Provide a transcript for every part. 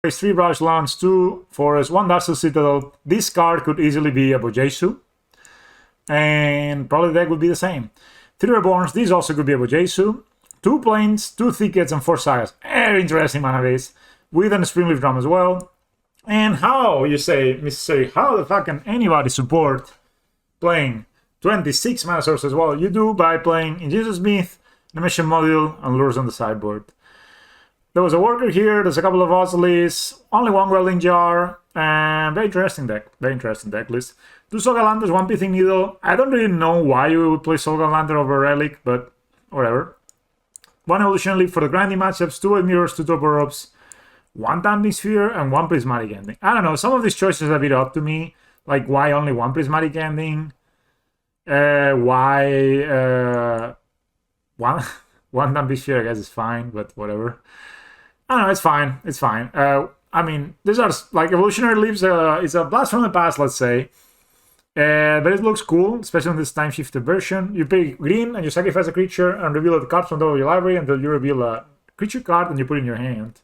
plays 3 Brush Lands, 2 Forest, 1 Dazzle Citadel. This card could easily be a Bojesu, and probably the deck would be the same. 3 Reborns, this also could be a Bojesu. 2 Plains, 2 Thickets, and 4 Sagas. Very interesting mana base, with an Springleaf Drum as well. And how, you say, Mr. how the fuck can anybody support playing 26 mana sources as well? You do by playing Ingenious Smith, Animation Module, and Lures on the sideboard. There was a Worker here, there's a couple of Ozlis, only 1 Welding Jar, and very interesting deck list. 2 Sogalanders, 1 Pithing Needle. I don't really know why you would play Sogalander over Relic, but whatever. 1 Evolution Leap for the grinding matchups, 2 White Mirrors, 2 Torpor 1 Damping Sphere, and 1 Prismatic Ending. I don't know, some of these choices are a bit odd to me. Like, why only 1 Prismatic Ending? Why one Damping Sphere, I guess, is fine, but whatever. I don't know, it's fine. I mean, these are, like, Evolutionary Leaves is a blast from the past, let's say. But it looks cool, especially on this time-shifted version. You pay green and you sacrifice a creature and reveal the card from the top of your library until you reveal a creature card and you put it in your hand.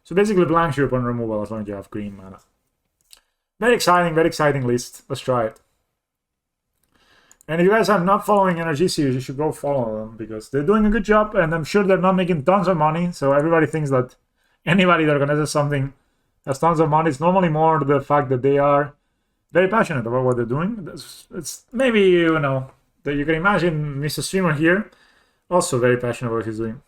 So basically blanks you upon removal as long as you have green mana. Very exciting list. Let's try it. And if you guys are not following NRG series, you should go follow them because they're doing a good job and I'm sure they're not making tons of money. So everybody thinks that anybody that organizes something has tons of money. It's normally more the fact that they are very passionate about what they're doing. It's maybe, you know, that you can imagine Mr. Streamer here also very passionate about what he's doing.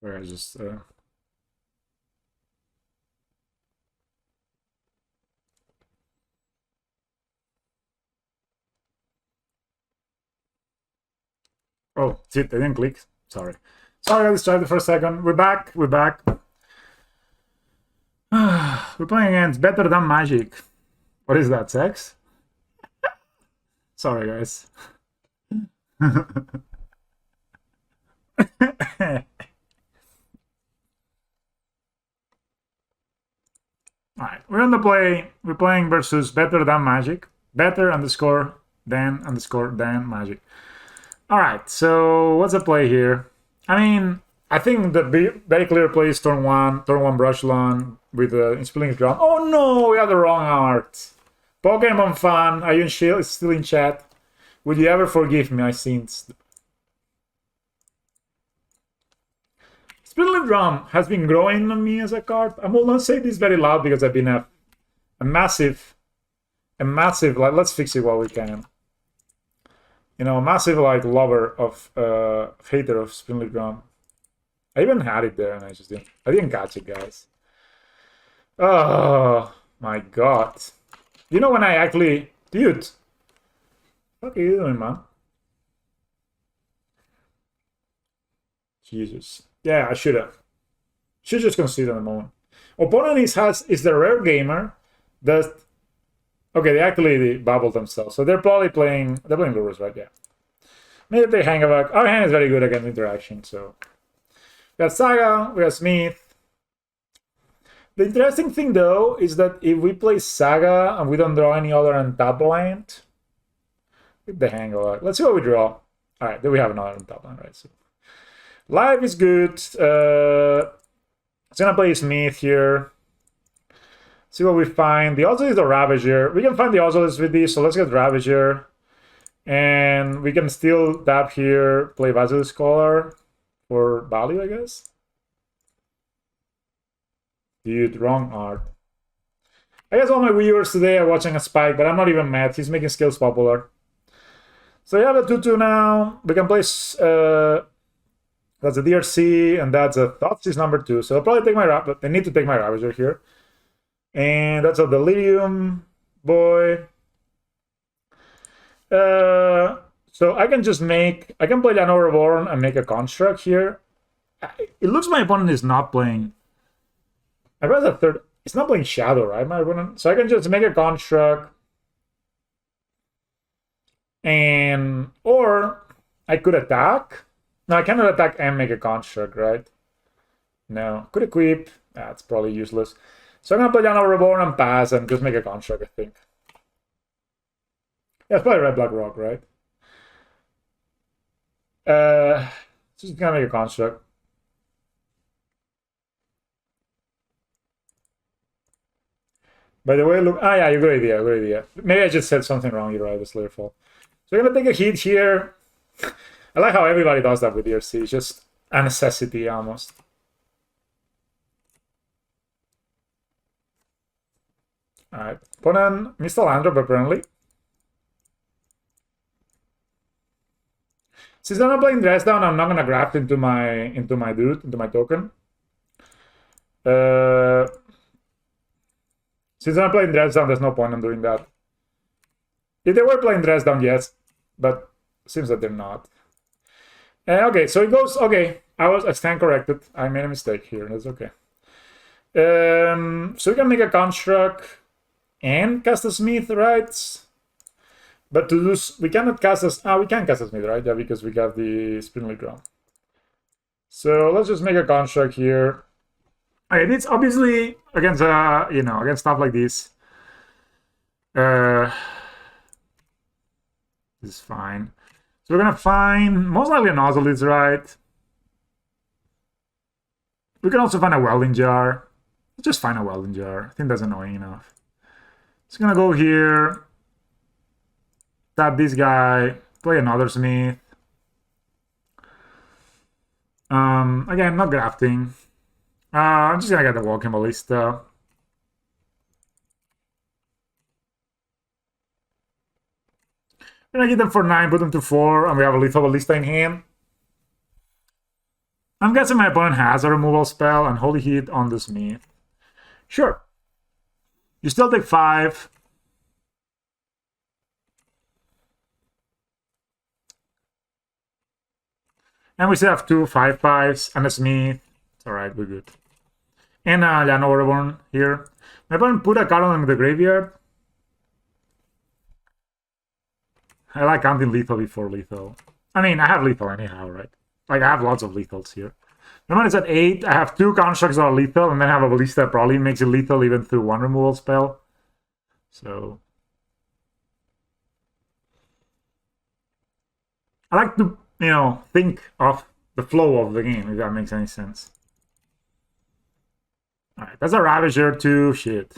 Where I just oh, shit, I didn't click. Sorry, I got distracted for a second. We're back. We're playing against Better Than Magic. What is that, sex? Sorry, guys. Alright, we're on the play. We're playing versus Better Than Magic. Better underscore than Magic. Alright, so what's the play here? I mean, I think the very clear play is turn one Brush Lawn with the Spilling Drum. Oh no, we have the wrong art. Pokemon fan, are you still in chat? Would you ever forgive me? I sins. Spilling Drum has been growing on me as a card. I will not say this very loud because I've been a massive, like, let's fix it while we can. You know, a massive, like, lover of, hater of Spilling Drum. I even had it there and I didn't catch it, guys. Oh my god. You know when I actually, dude, what are you doing, man? Jesus. Yeah, I should have. Should just consider the moment. Opponent is the rare gamer that. Okay, they actually bubbled themselves, so they're probably playing. They're playing Lures, right? Yeah. Maybe they hang back. Our hand is very good against interaction, so we got Saga, we got Smith. The interesting thing though is that if we play Saga and we don't draw any other untap land, the hang back. Let's see what we draw. All right, then we have another untap land, right? So. Life is good. It's gonna play Smith here. See what we find. The Ozil is the Ravager. We can find the Ozil with this, so let's get Ravager. And we can still tap here, play Basilisk Scholar for value, I guess. Dude, wrong art. I guess all my viewers today are watching a Spike, but I'm not even mad. He's making skills popular. So you have a 2-2 now. We can play... that's a DRC, and that's a Thoughtseize number 2. So I'll probably take my they need to take my Ravager here. And that's a Delirium boy. So I can just I can play Llano Reborn and make a construct here. It looks my opponent is not playing. I got a third. It's not playing Shadow, right? My opponent. So I can just make a construct. Or I could attack. No, I cannot attack and make a construct, right? No. Could equip. That's probably useless. So I'm gonna play Llano Reborn and pass and just make a construct, I think. Yeah, it's probably Red Black Rock, right? Just gonna make a construct. By the way, look. Ah, yeah, good idea, good idea. Maybe I just said something wrong. You're right, it's Slayer fault. So I'm gonna take a hit here. I like how everybody does that with ERC. It's just a necessity almost. Alright. Opponent Mr. Landrop apparently. Since I'm not playing dress down, I'm not gonna graft into my token. Since I'm not playing dress down, there's no point in doing that. If they were playing dress down, yes, but seems that they're not. Okay, so it goes. Okay, I stand corrected. I made a mistake here. That's okay. So we can make a construct and cast a smith, right? But to do, we cannot cast a. We can cast a smith, right? Yeah, because we have the Springly Drum. So let's just make a construct here. Okay, it's obviously against against stuff like this. This is fine. So we're gonna find most likely a nozzle is right. We can also find a welding jar. Let's just find a welding jar. I think that's annoying enough. Just gonna go here, tap this guy, play another smith. Again, not grafting. I'm just gonna get the Walking Ballista. I'm gonna get them for 9, put them to 4, and we have a Lethal Ballista in hand. I'm guessing my opponent has a removal spell and Holy Heat on the Smith. Sure. You still take 5. And we still have 2 5/5s and a Smith. It's alright, we're good. And Llano Reborn here. My opponent put a card on the graveyard. I like counting lethal before lethal. I mean, I have lethal anyhow, right? Like, I have lots of lethals here. My opponent's at 8. I have 2 constructs that are lethal, and then I have a ballista that probably makes it lethal even through 1 removal spell. So I like to, think of the flow of the game, if that makes any sense. Alright, that's a Ravager too. Shit.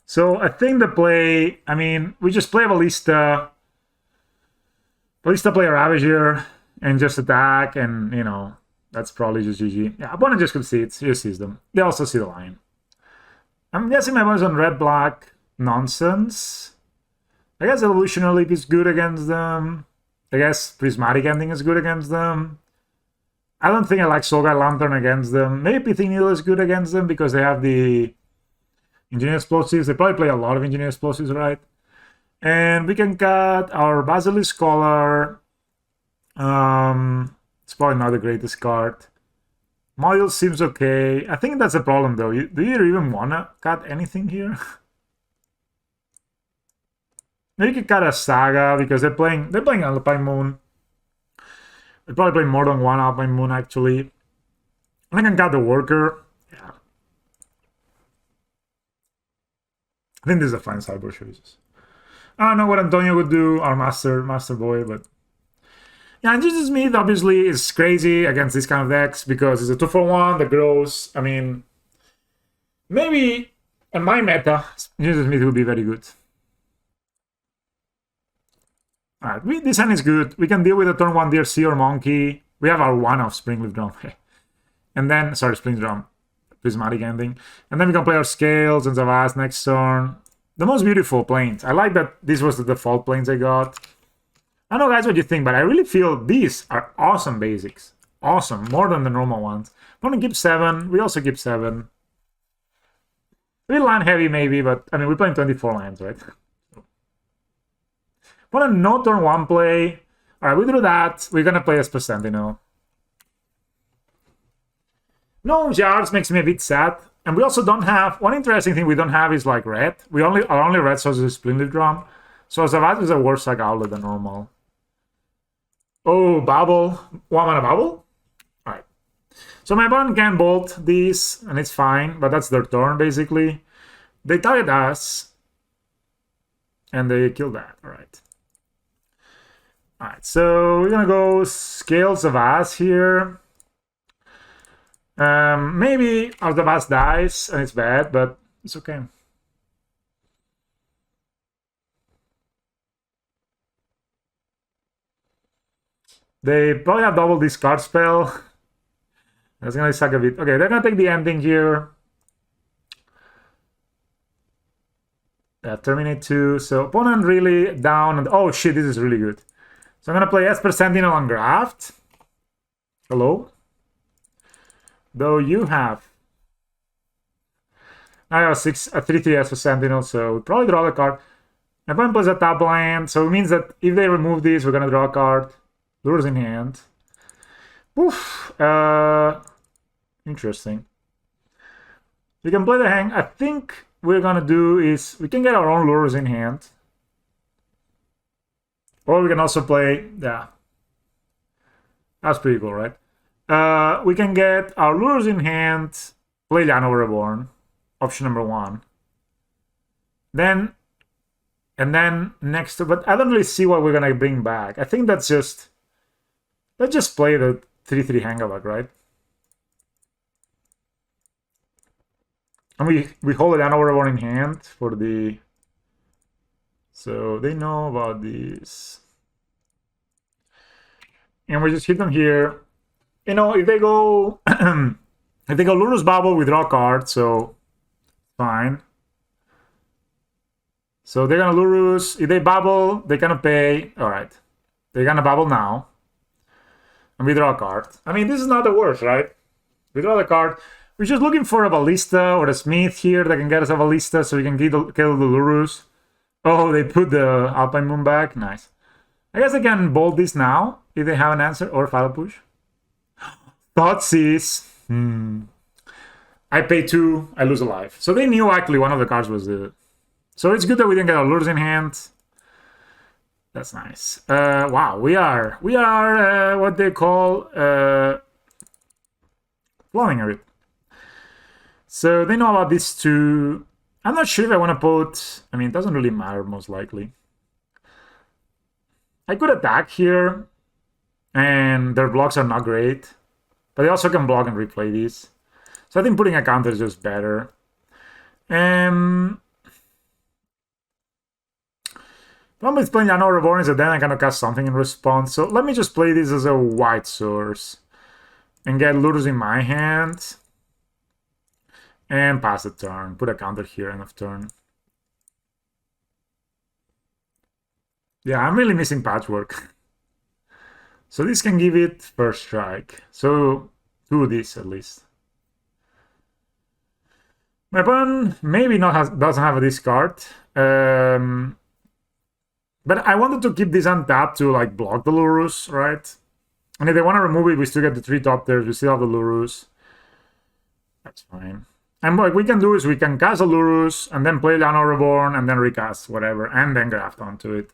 So I think the play, we just play a Ballista. Ballista play a Ravager and just attack, and, that's probably just GG. Yeah, opponent just concedes. He just sees them. They also see the line. I'm guessing my opponent's on red-black nonsense. I guess Evolutionary Leap is good against them. I guess Prismatic Ending is good against them. I don't think I like Soul Guide Lantern against them. Maybe Pithing Needle is good against them because they have the Engineer Explosives. They probably play a lot of Engineer Explosives, right? And we can cut our Basilisk Scholar. It's probably not the greatest card. Module seems okay. I think that's a problem though. Do you even wanna cut anything here? Maybe you could cut a Saga because they're playing Alpine Moon. They probably play more than one Alpine Moon actually. And I can cut the Worker. Yeah. I think this is a fine sideboard choices. I don't know what Antonio would do, our master boy, but yeah, and Jesus Smith obviously is crazy against this kind of decks because it's a 2-for-1 that grows. Maybe in my meta, Jesus Smith would be very good. Alright, this hand is good. We can deal with a turn 1 DRC or Monkey. We have our 1 of Springleaf Drum. And then, sorry, Spring Drum. Prismatic Ending. And then we can play our Scales and Zavas next turn. The most beautiful planes. I like that this was the default planes I got. I don't know, guys, what you think, but I really feel these are awesome basics. Awesome, more than the normal ones. I'm gonna keep 7. We also keep 7. A bit land heavy, maybe, but we're playing 24 lands, right? Want a no turn 1 play. All right, we do that. We're gonna play Esper Sentinel. No yards makes me a bit sad. And we also don't have, one interesting thing we don't have is like red. Our only red source is Splendid Drum. So Zavat is a worse like outlet than normal. Oh, Bubble. 1 mana Bubble? Alright. So my opponent can bolt these, and it's fine, but that's their turn basically. They target us, and they kill that. Alright. Alright, so we're gonna go Scales of Us here. Maybe Artavas dies and it's bad, but it's okay. They probably have double discard spell. That's gonna suck a bit. Okay, they're gonna take the ending here. Terminate 2. So opponent really down. And oh shit, this is really good. So I'm gonna play Esper Sentinel on Graft. Hello. Though you have, I have a 3/3 Esper Sentinel, so we'll probably draw the card. My opponent plays a tap land, so it means that if they remove these, we're gonna draw a card. Lures in hand. Oof. Interesting. We can play the hang. I think we're gonna do is we can get our own lures in hand. Or we can also play, yeah. That's pretty cool, right? We can get our lures in hand, play Llano Reborn, option number 1. Then, and then next, but I don't really see what we're gonna bring back. I think that's just, let's just play the 3/3 Hangaback, right? And we hold a Llano Reborn in hand for the, so they know about this. And we just hit them here. You know, if they go if they go Lurus Bubble, we draw a card, so fine. So they're gonna Lurus. If they bubble, they're gonna pay. Alright. They're gonna bubble now. And we draw a card. I mean, this is not the worst, right? We draw the card. We're just looking for a Ballista or a Smith here that can get us a Ballista so we can kill the Lurus. Oh, they put the Alpine Moon back. Nice. I guess I can bolt this now if they have an answer or Final Push. Thoughtseize. I pay 2, I lose a life. So they knew actually one of the cards was the... So it's good that we didn't get our lures in hand. That's nice. Wow, we are what they call flowing a bit. So they know about these two. I'm not sure if I want to put... I mean, it doesn't really matter, most likely. I could attack here, and their blocks are not great. But they also can block and replay these. So I think putting a counter is just better. Problem with playing Llano Reborn is that then I'm gonna cast something in response. So let me just play this as a white source. And get Lurus in my hand. And pass the turn. Put a counter here, end of turn. Yeah, I'm really missing Patchwork. So this can give it first strike. So do this at least. My opponent maybe doesn't have a discard. But I wanted to keep this untapped to like block the Lurus, right? And if they want to remove it, we still get the 3 top tiers. We still have the Lurus. That's fine. And what we can do is we can cast a Lurus and then play Llano Reborn and then recast whatever and then graft onto it.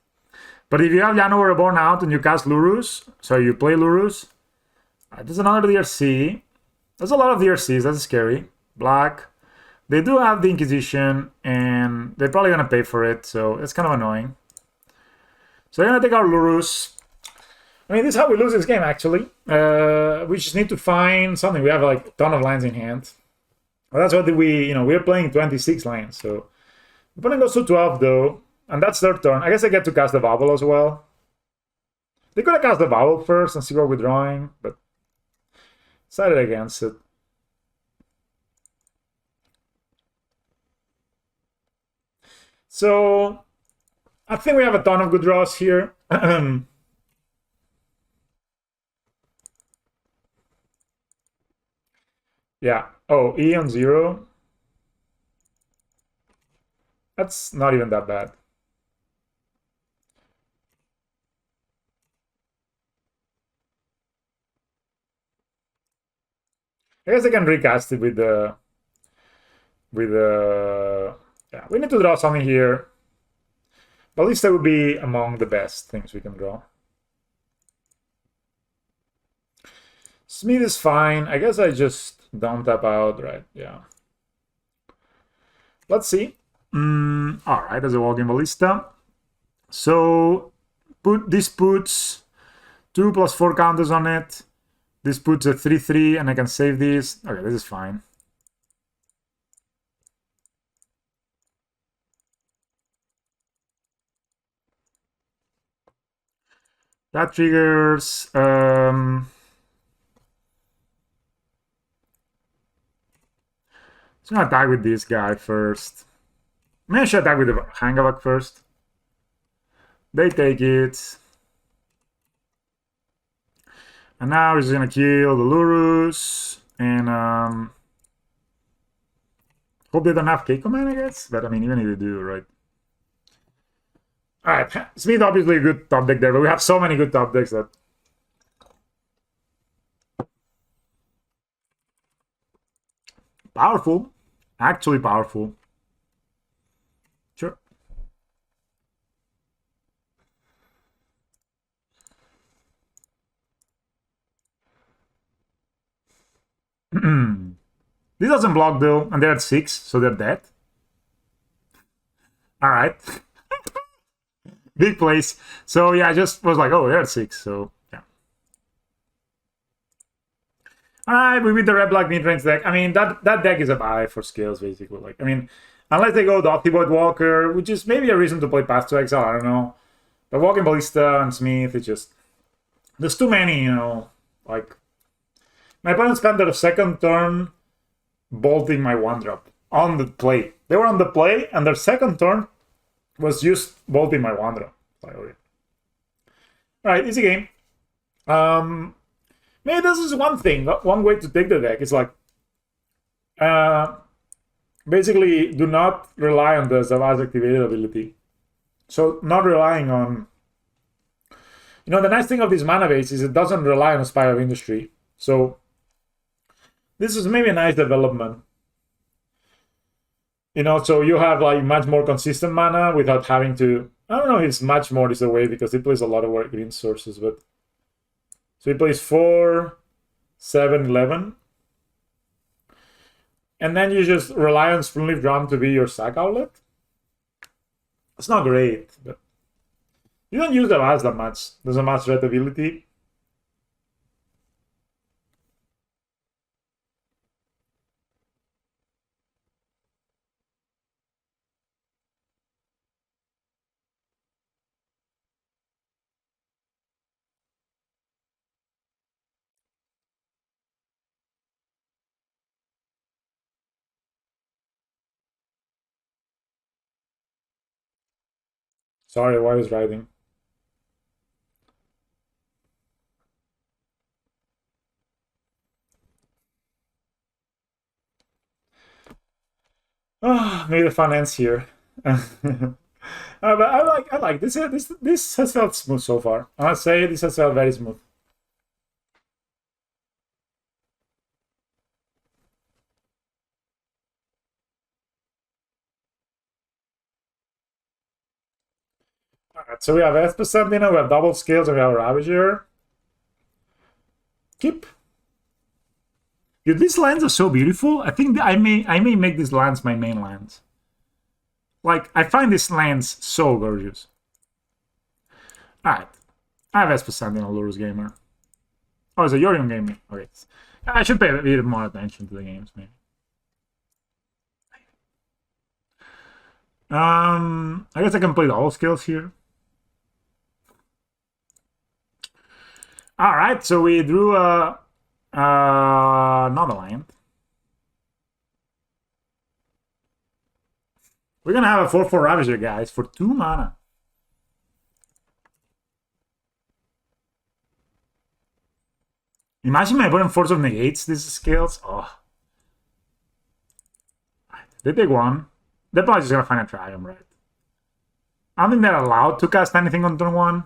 But if you have Llano Reborn out and you cast Lurus, so you play Lurus, there's another DRC. There's a lot of DRCs, that's scary. Black. They do have the Inquisition, and they're probably going to pay for it, so it's kind of annoying. So they're going to take our Lurus. I mean, this is how we lose this game, actually. We just need to find something. We have like a ton of lands in hand. Well, that's what we're playing 26 lands, so... The opponent goes to 12, though. And that's their turn. I guess I get to cast the Bubble as well. They could have cast the Bubble first and see what we're drawing, but decided against it. So I think we have a ton of good draws here. Yeah. Oh, E on 0. That's not even that bad. I guess I can recast it with the yeah. We need to draw something here. But at least that would be among the best things we can draw. Smith is fine. I guess I just don't tap out, right? Yeah. Let's see. All right, there's a walking ballista. So this puts 2+4 counters on it. This puts a 3/3, and I can save this. Okay, this is fine. That triggers. It's gonna attack with this guy first. Maybe I should attack with the Hangavak first. They take it. And now he's gonna kill the Lurus. And hope they don't have K command, I guess. But I mean, even if they do, right? Alright, Smith obviously a good top deck there, but we have so many good top decks that. Powerful. Actually powerful. Sure. This doesn't block though, and they're at 6, so they're dead. Alright. Big place. So yeah, I just was like, oh, they're at 6, so yeah. Alright, we beat the red black mid-range deck. I mean, that deck is a buy for Scales, basically. Like, I mean, unless they go Dottyboy Walker, which is maybe a reason to play Path to Exile, I don't know. But Walking Ballista and Smith, it's just there's too many, you know. Like, my opponent spent their second turn bolting my 1-drop on the play. They were on the play, and their second turn was just bolting my 1-drop. Like, okay. Alright, easy game. Maybe this is one thing, one way to take the deck. It's like, basically, do not rely on the Zavaz activated ability. So, not relying on. You know, the nice thing of this mana base is it doesn't rely on a Spire of Industry. So, this is maybe a nice development. You know, so you have like much more consistent mana without having to. I don't know if it's much more is the way because he plays a lot of green sources, but. So he plays 4, 7, 11. And then you just rely on Spoonleaf Drum to be your sack outlet. It's not great, but you don't use the Vaz that much. There's a much red ability. Sorry, why was writing? Maybe the fun ends here. But I like this. This has felt smooth so far. I must say this has felt very smooth. Alright, so we have Esper we have double scales, and we have Ravager. Keep. Dude, these lands are so beautiful. I think I may make these lands my main lands. Like, I find these lands so gorgeous. Alright. I have Esper Sentinel, Lurus Gamer. Oh, it's a Yorion Gamer. Okay. I should pay a bit more attention to the games, maybe. I guess I can play the all skills here. Alright, so we drew another land. We're gonna have a 4/4 Ravager, guys, for 2 mana. Imagine my opponent Force of Negates these scales. Oh. They take 1. They're probably just gonna find a Triumph, right? I don't think they're allowed to cast anything on turn 1.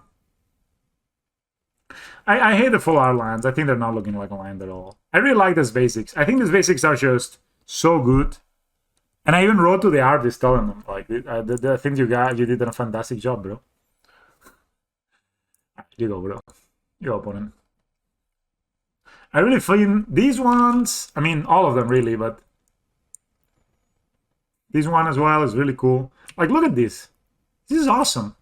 I hate the full art lands. I think they're not looking like a land at all. I really like these basics. I think these basics are just so good. And I even wrote to the artist telling them, like, the things you got, you did a fantastic job, bro. You go, bro. You go, opponent. I really find these ones, I mean, all of them really, but this one as well is really cool. Like, look at this. This is awesome.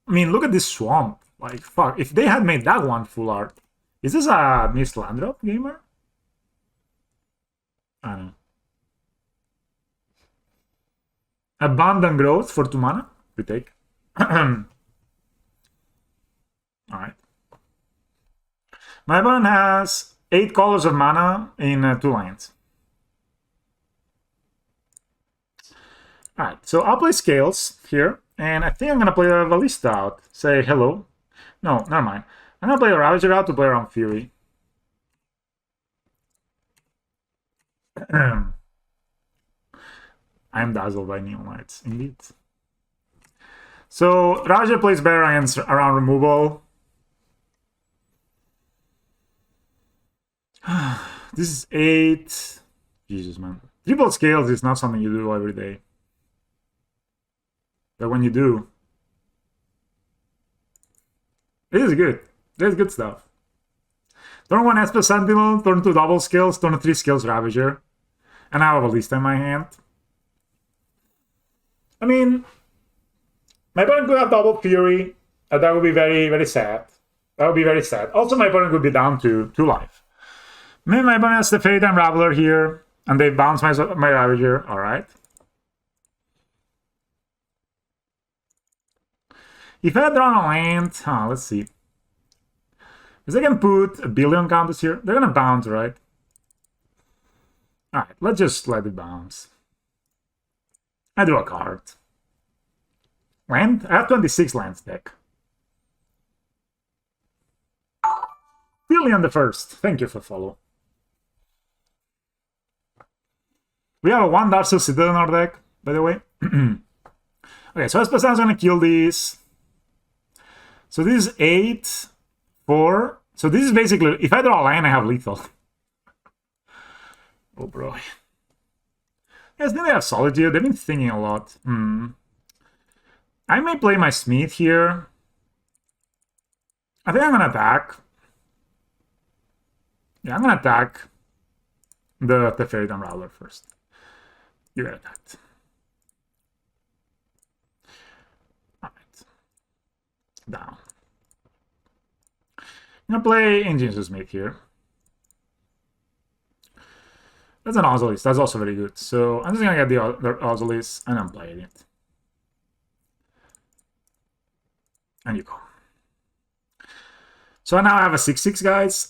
I mean, look at this swamp. Like, fuck. If they had made that one full art. Is this a missed land drop gamer? I don't know. Abundant growth for 2 mana. We take. Alright. My opponent has 8 colors of mana in 2 lands. Alright, so I'll play Scales here. And I think I'm going to play a Ballista out. Say hello. No, never mind. I'm going to play a Ravager out to play around Fury. I'm dazzled by neon lights, indeed. So Ravager plays better against around removal. This is 8. Jesus, man. Triple Scales is not something you do every day. But when you do, it is good. There's good stuff. Turn 1 Esper Sentinel, turn 2 double Scales, turn 3 Scales Ravager. And I have a Ballista in my hand. I mean, my opponent could have double Fury. That would be very, very sad. That would be very sad. Also, my opponent would be down to 2 life. Maybe my opponent has the Fairy Time Raveler here, and they bounce my Ravager. Alright. If I had drawn a land, let's see. Because I can put a billion counters here. They're gonna bounce, right? Alright, let's just let it bounce. I draw a card. Land? I have 26 lands deck. Billion the first. Thank you for follow. We have a 1 Dark Soul Citadel in our deck, by the way. Okay, so Espesan's gonna kill these. So this is 8, 4. So this is basically, if I draw a line, I have lethal. Oh, bro. Yes, then they have Solitude. They've been thinking a lot. I may play my Smith here. I think I'm gonna attack. Yeah, I'm gonna attack the Fairy Time Raveler first. You get attacked. Alright. Down. I'm gonna play Ingenious Smith here. That's an Ozolis. That's also very good. So I'm just gonna get the Ozolis and I'm playing it. And you go. So now I have a 6/6, guys.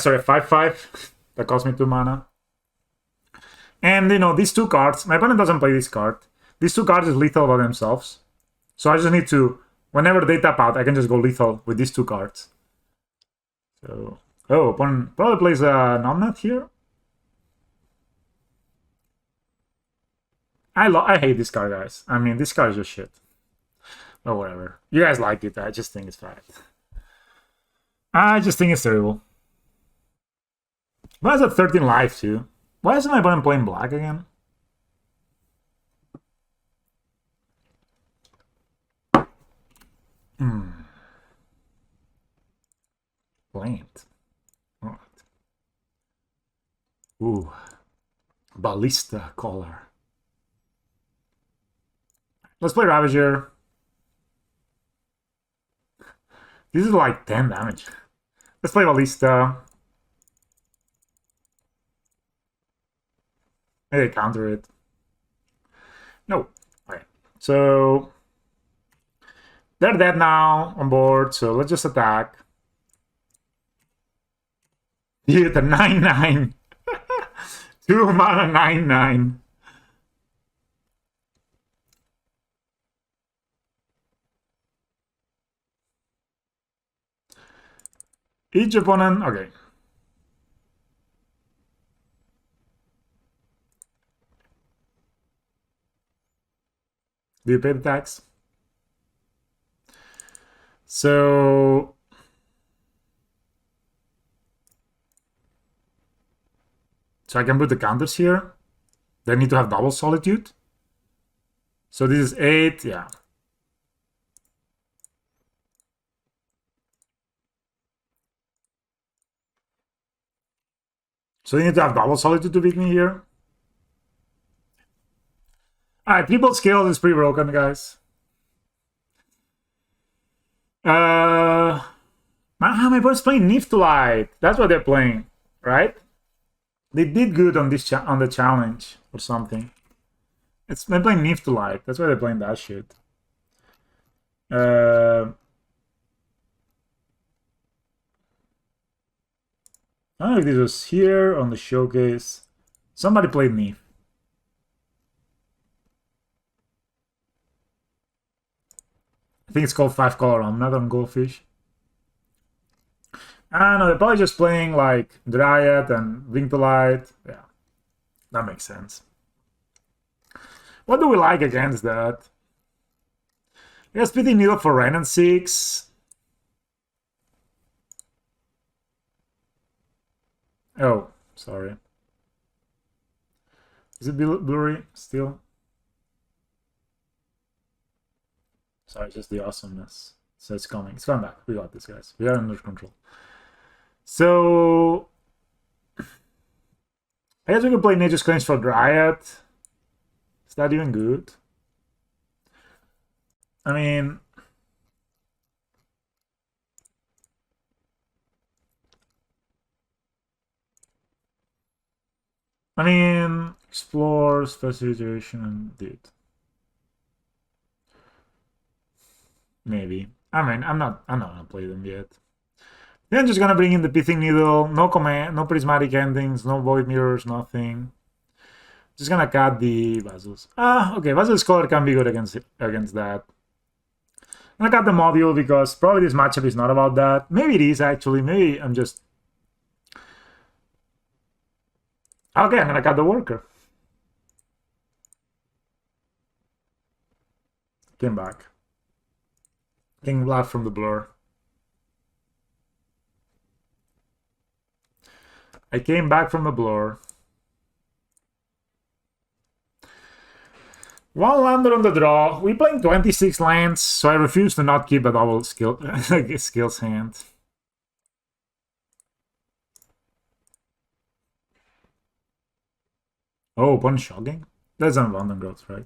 Sorry, a 5/5. That cost me 2 mana. And, you know, these 2 cards, my opponent doesn't play this card. These 2 cards is lethal by themselves. So I just need to, whenever they tap out, I can just go lethal with these 2 cards. So, oh, opponent probably plays a Nomnat here. I hate this card, guys. I mean, this card is just shit. But whatever. You guys like it. I just think it's bad. I just think it's terrible. Why is it 13 life too? Why isn't my opponent playing black again? Plant. Alright. Ooh. Ballista collar. Let's play Ravager. This is like 10 damage. Let's play Ballista. Maybe counter it. No. Okay. So they're dead now on board, so let's just attack. Dude, the 9/9. 2 mana 9/9. Each opponent, okay. Do you pay the tax? So So I can put the counters here. They need to have double solitude. So this is 8, yeah. So you need to have double solitude to beat me here. Alright, triple scales is pretty broken, guys. My opponent's playing Niftolite. That's what they're playing, right? They did good on this on the challenge or something. They're playing Niftolite. That's why they're playing that shit. I don't know if this was here on the showcase. Somebody played Nif. I think it's called 5-color. I'm not on Goldfish. I don't know, they're probably just playing like Dryad and Blink the Light. Yeah, that makes sense. What do we like against that? I guess Pithing Needle for Ren and 6. Oh, sorry. Is it blurry still? Sorry, just the awesomeness. So it's coming. It's coming back. We got this, guys. We are under control. So I guess we can play Nature's Claims for Dryad. Is that even good? I mean, explore, special situation, and dude. Maybe. I'm not gonna play them yet. Then I'm just gonna bring in the Pithing Needle, no command, no prismatic endings, no void mirrors, nothing. Just gonna cut the Vasil's. Okay, Vasil's Color can be good against that. I'm gonna cut the module because probably this matchup is not about that. Maybe it is actually. Maybe I'm just. Okay, I'm gonna cut the worker. Came back. King Black from the blur. I came back from the blur. One lander on the draw. We playing 26 lands, so I refuse to not keep a double skills hand. Oh, one shocking? That's an abundant growth, right?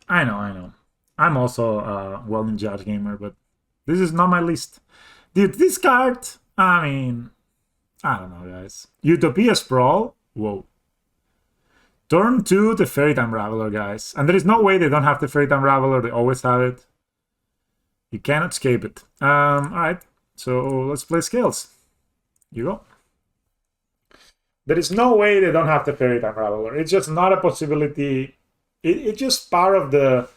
I know. I'm also a well-judged gamer, but this is not my list. Dude, this card, I mean, I don't know, guys. Utopia Sprawl? Whoa. Turn 2, the Fairy Time Raveler, guys. And there is no way they don't have the Fairy Time Raveler. They always have it. You cannot escape it. Alright, so let's play Scales. You go. There is no way they don't have the Fairy Time Raveler. It's just not a possibility. It's just part of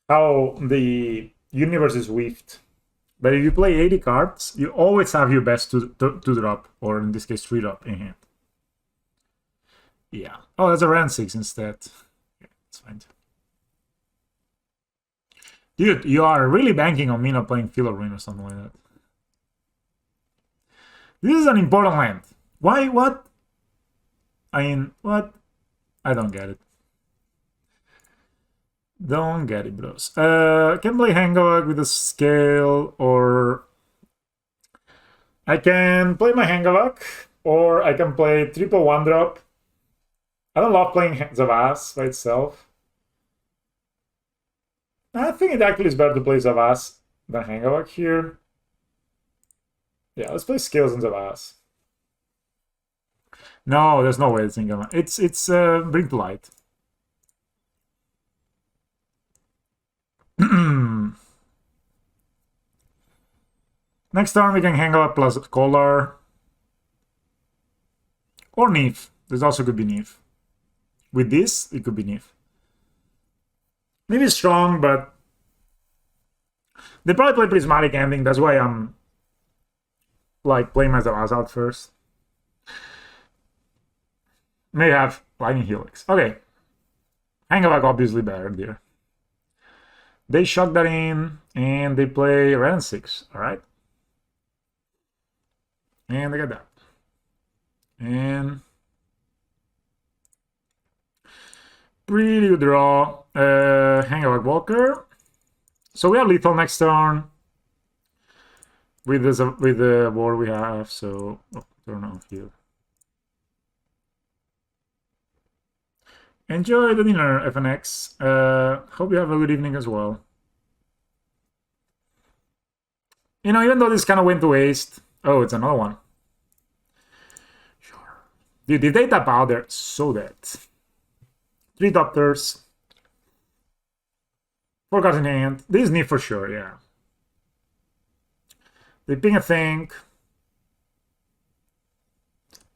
how the universe is weaved. But if you play 80 cards, you always have your best to drop, or in this case, 3 drop in hand. Yeah. Oh, that's a Ren 6 instead. Okay, it's fine. Dude, you are really banking on me not playing Filler Ring or something like that. This is an important land. Why? What? I mean, what? I don't get it. Don't get it, bros. Can play Hangawag with a scale, or I can play my Hangawag, or I can play triple 1-drop. I don't love playing Zavas by itself. I think it actually is better to play Zavas than Hangawag here. Yeah, let's play Scales and Zavas. No, there's no way it's gonna. It's Bring to Light. Next turn we can hang out plus Collar. Or Nif. This also could be Nif. With this, it could be Nif. Maybe strong, but they probably play Prismatic Ending. That's why I'm like playing my Zavas out first. May have Lightning Helix. Okay. Hangawag obviously better there. They shock that in, and they play Ren 6. Alright. And they get that. And pretty good draw. Hangover Walker. So we have lethal next turn with the board we have. So turn off here. Enjoy the dinner, FNX. Hope you have a good evening as well. You know, even though this kind of went to waste. Oh, it's another one. Sure. Dude, the data out there so dead. 3 doctors. 4 cards in hand. This is neat for sure, yeah. They ping a thing.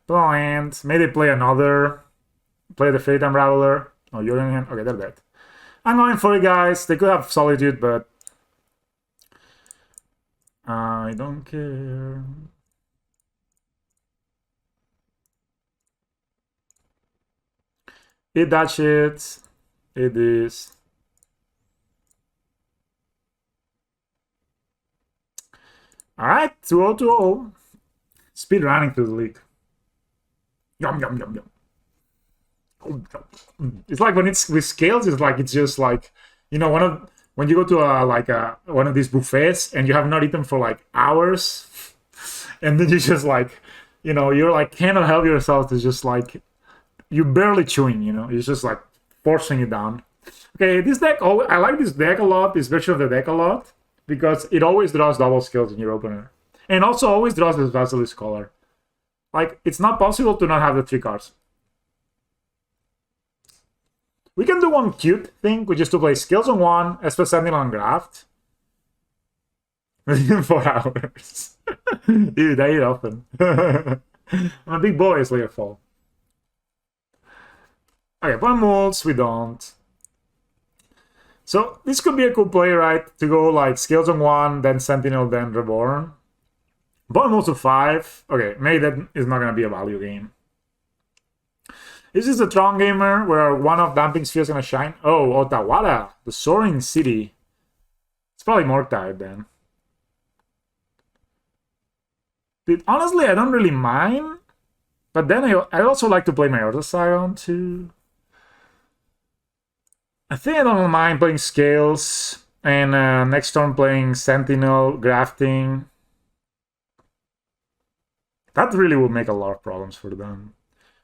Play a land. Maybe play another. Play the Fate Unraveler. Oh, you're in hand. Okay, they're dead. I'm going for it, guys. They could have Solitude, but I don't care. Eat that shit. Eat this. Alright, 2020. Speed running through the league. Yum, yum, yum, yum. It's like when it's with scales, it's just like, you know, when you go to one of these buffets and you have not eaten for like hours, and then you just like, you know, you're like cannot help yourself to just like you're barely chewing, you know, it's just like forcing it down. Okay, this deck, I like this deck a lot, this version of the deck a lot, because it always draws double scales in your opener, and also always draws this Basilisk Collar. Like, it's not possible to not have the 3 cards. We can do one cute thing, which is to play skills on 1, SP Sentinel on Graft. Within 4 hours. Dude, I eat often. I'm a big boy, it's later fall. Okay, one molds, we don't. So this could be a cool play, right? To go like skills on 1, then Sentinel, then Reborn. Bottom molds to 5. Okay, maybe that is not gonna be a value game. Is this a Tron Gamer where one of Damping Sphere is gonna shine? Oh, Otawara, the Soaring City. It's probably Morktide then. Dude, honestly, I don't really mind. But then I also like to play my Order Scion too. I think I don't mind playing Scales and next turn playing Sentinel, Grafting. That really will make a lot of problems for them.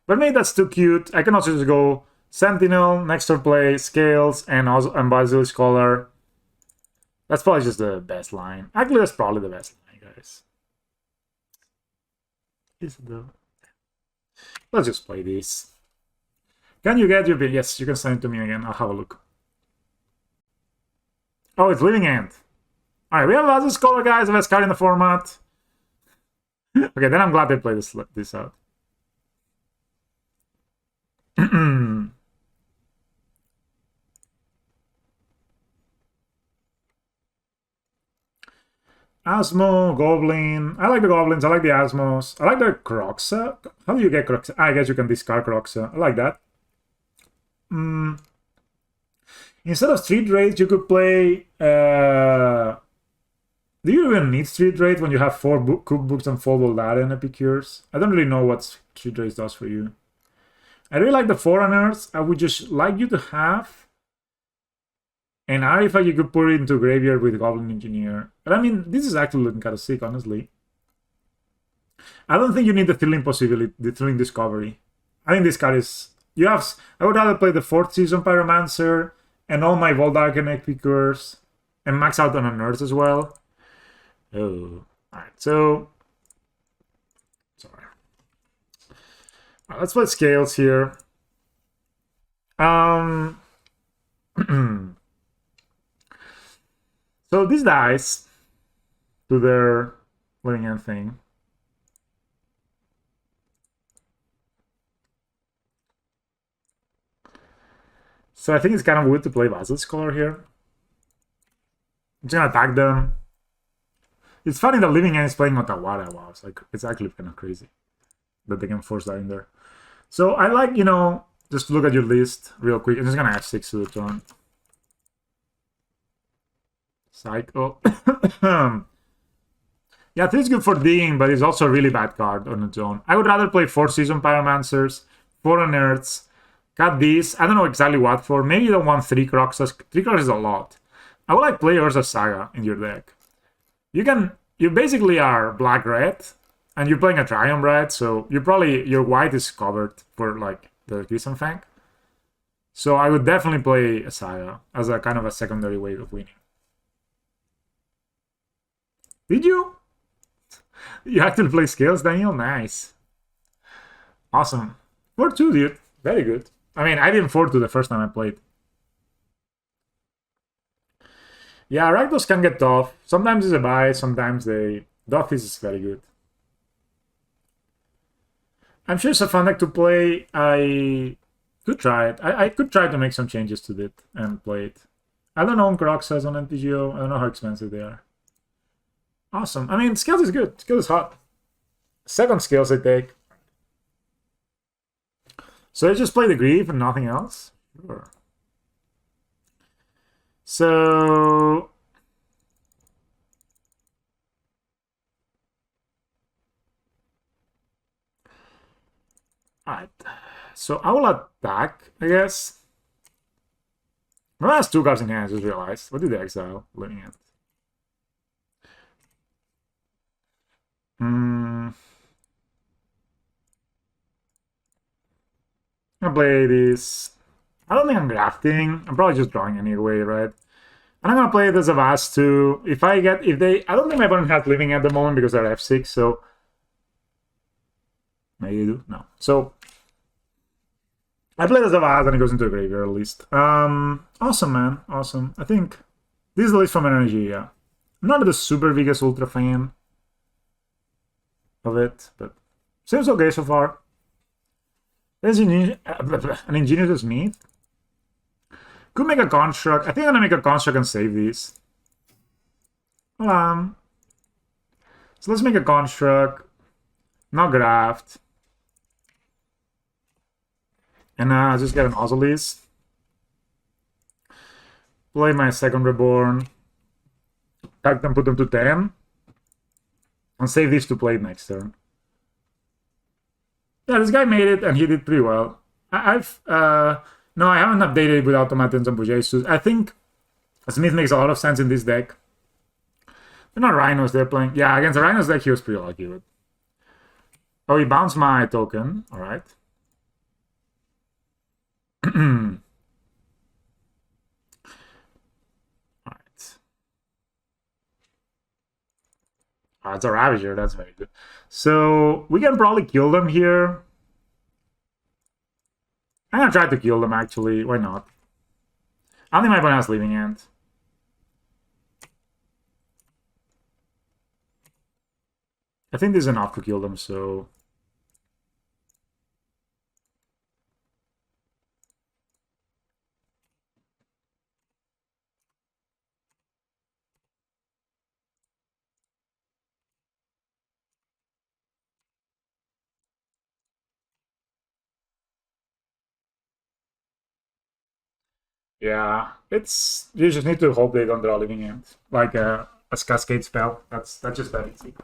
But maybe that's too cute. I can also just go Sentinel, next turn play Scales, and Basilisk Collar. That's probably just the best line. Actually, that's probably the best line, guys. Is it though? Let's just play this. Can you get your bid? Yes, you can send it to me again. I'll have a look. Oh, it's Living End. Alright, we have Basilisk Collar, guys. The best card in the format. Okay, then I'm glad they played this out. Asmo, Goblin. I like the Goblins. I like the Asmos. I like the Croxa. How do you get Croxa? I guess you can discard Croxa. I like that. Instead of Street Raids, you could play... do you even need Street Raids when you have 4 cookbooks and 4 Voldare and Epicures? I don't really know what Street Raids does for you. I really like the Foreigners. I would just like you to have an artifact you could put it into graveyard with Goblin Engineer. But I mean, this is actually looking kind of sick, honestly. I don't think you need the Thrilling Possibility, the Thrilling Discovery. I think this card is... I would rather play the 4th Season Pyromancer and all my Voldare and Epicures and max out on a Nurse as well. Oh, alright, so... Sorry. Let's play Scales here. So these dice to their Living End thing. So I think it's kind of weird to play Basilisk Collar here. I'm just gonna attack them. It's funny that Living End is playing Otawara. Wow, it's actually kind of crazy that they can force that in there. So I like, you know, just to look at your list real quick. I'm just gonna F6 to the turn. Cycle. Yeah, this is good for digging, but it's also a really bad card on its own. I would rather play 4 Season Pyromancers, 4 Unearths, cut these. I don't know exactly what for. Maybe you don't want 3 Croxas. 3 Croxas is a lot. I would like play Urza Saga in your deck. You basically are black-red, and you're playing a Triumph red, so your white is covered for like the Crimson Fang. So I would definitely play a Saga as a kind of a secondary way of winning. Did you? You actually play Scales, Daniel? Nice. Awesome. 4-2, dude. Very good. I mean, I didn't 4-2 the first time I played. Yeah, Rakdos can get tough. Sometimes it's a buy, sometimes they... Doth is very good. I'm sure it's a fun deck to play. I could try it. I could try to make some changes to it and play it. I don't own Croxas on NTGO. I don't know how expensive they are. Awesome. I mean, Scales is good. Scales is hot. Second Scales I take. So I just play the Grief and nothing else? Sure. So... Alright. So I will attack, I guess. Well, that's 2 cards in hand, I just realized. What did they exile? Living it. I'll play this. I don't think I'm grafting. I'm probably just drawing anyway, right? And I'm gonna play this Avast too. I don't think my opponent has living at the moment because they're F6, so maybe you do. No. So I play this Avast and it goes into the graveyard at least. Awesome, man. Awesome. I think this is the list from Energy, yeah. I'm not the super biggest ultra fan of it, but seems okay so far. There's an Ingenious Smith. Could make a construct. I think I'm gonna make a construct and save these. So let's make a construct. Not graft. And just get an Ozolis. Play my second Reborn. Tag them, put them to 10. And save these to play next turn. Yeah, this guy made it and he did pretty well. No, I haven't updated with automatons and Bujasus. I think Smith makes a lot of sense in this deck. They're not Rhinos they're playing. Yeah, against the Rhinos deck he was pretty lucky with. Oh, he bounced my token. Alright. Alright. Oh, it's a Ravager, that's very good. So we can probably kill them here. I'm gonna try to kill them actually. Why not? I don't think my opponent has Living End. I think this is enough to kill them, so... Yeah, you just need to hope they don't draw Living End. Like a Cascade spell. That's just that easy.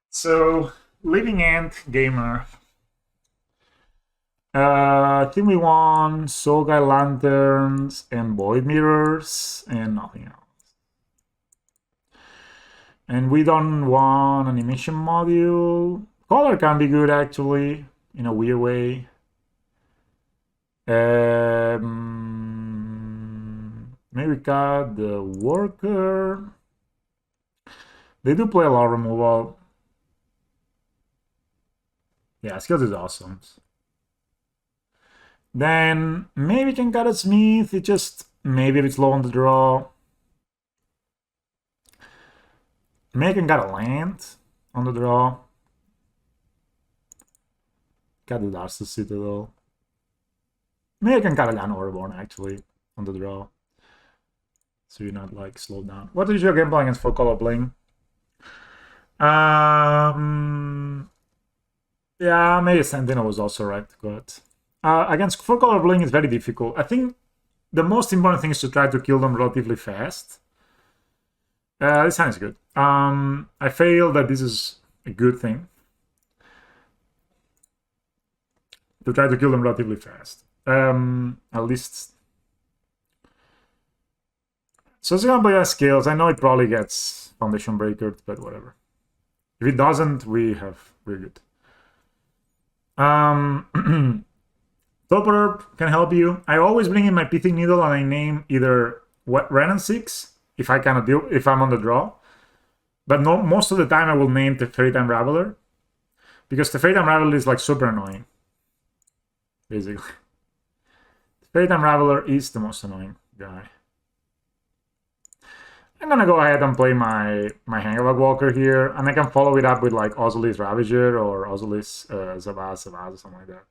So, Living End Gamer. I think we want Soul Guy Lanterns and Void Mirrors and nothing else. And we don't want an emission module. Color can be good actually, in a weird way. Maybe cut the worker. They do play a lot of removal. Yeah, Skills is awesome. Then maybe can cut a Smith. It just maybe if it's low on the draw. Maybe can got a land on the draw. Got the Darcy Citadel. Maybe I can cut a land Overborn actually on the draw. So you're not like slowed down. What is your game plan against 4-color bling? Yeah, maybe Sentinel was also right, but against 4-color bling is very difficult. I think the most important thing is to try to kill them relatively fast. This hand is good. I feel that this is a good thing. To try to kill them relatively fast. At least. So it's gonna play that Scales. I know it probably gets Foundation Breaker, but whatever. If it doesn't, we're good. Topper can help you. I always bring in my Pithing Needle and I name either Renan 6 if I cannot deal if I'm on the draw. But no, most of the time I will name the Teferi Time Raveler. Because the Teferi Time Raveler is like super annoying. Basically. Teferi Time Raveler is the most annoying guy. I'm gonna go ahead and play my Hangavag Walker here, and I can follow it up with like Ozolis Ravager or Ozolis Zavaz or something like that.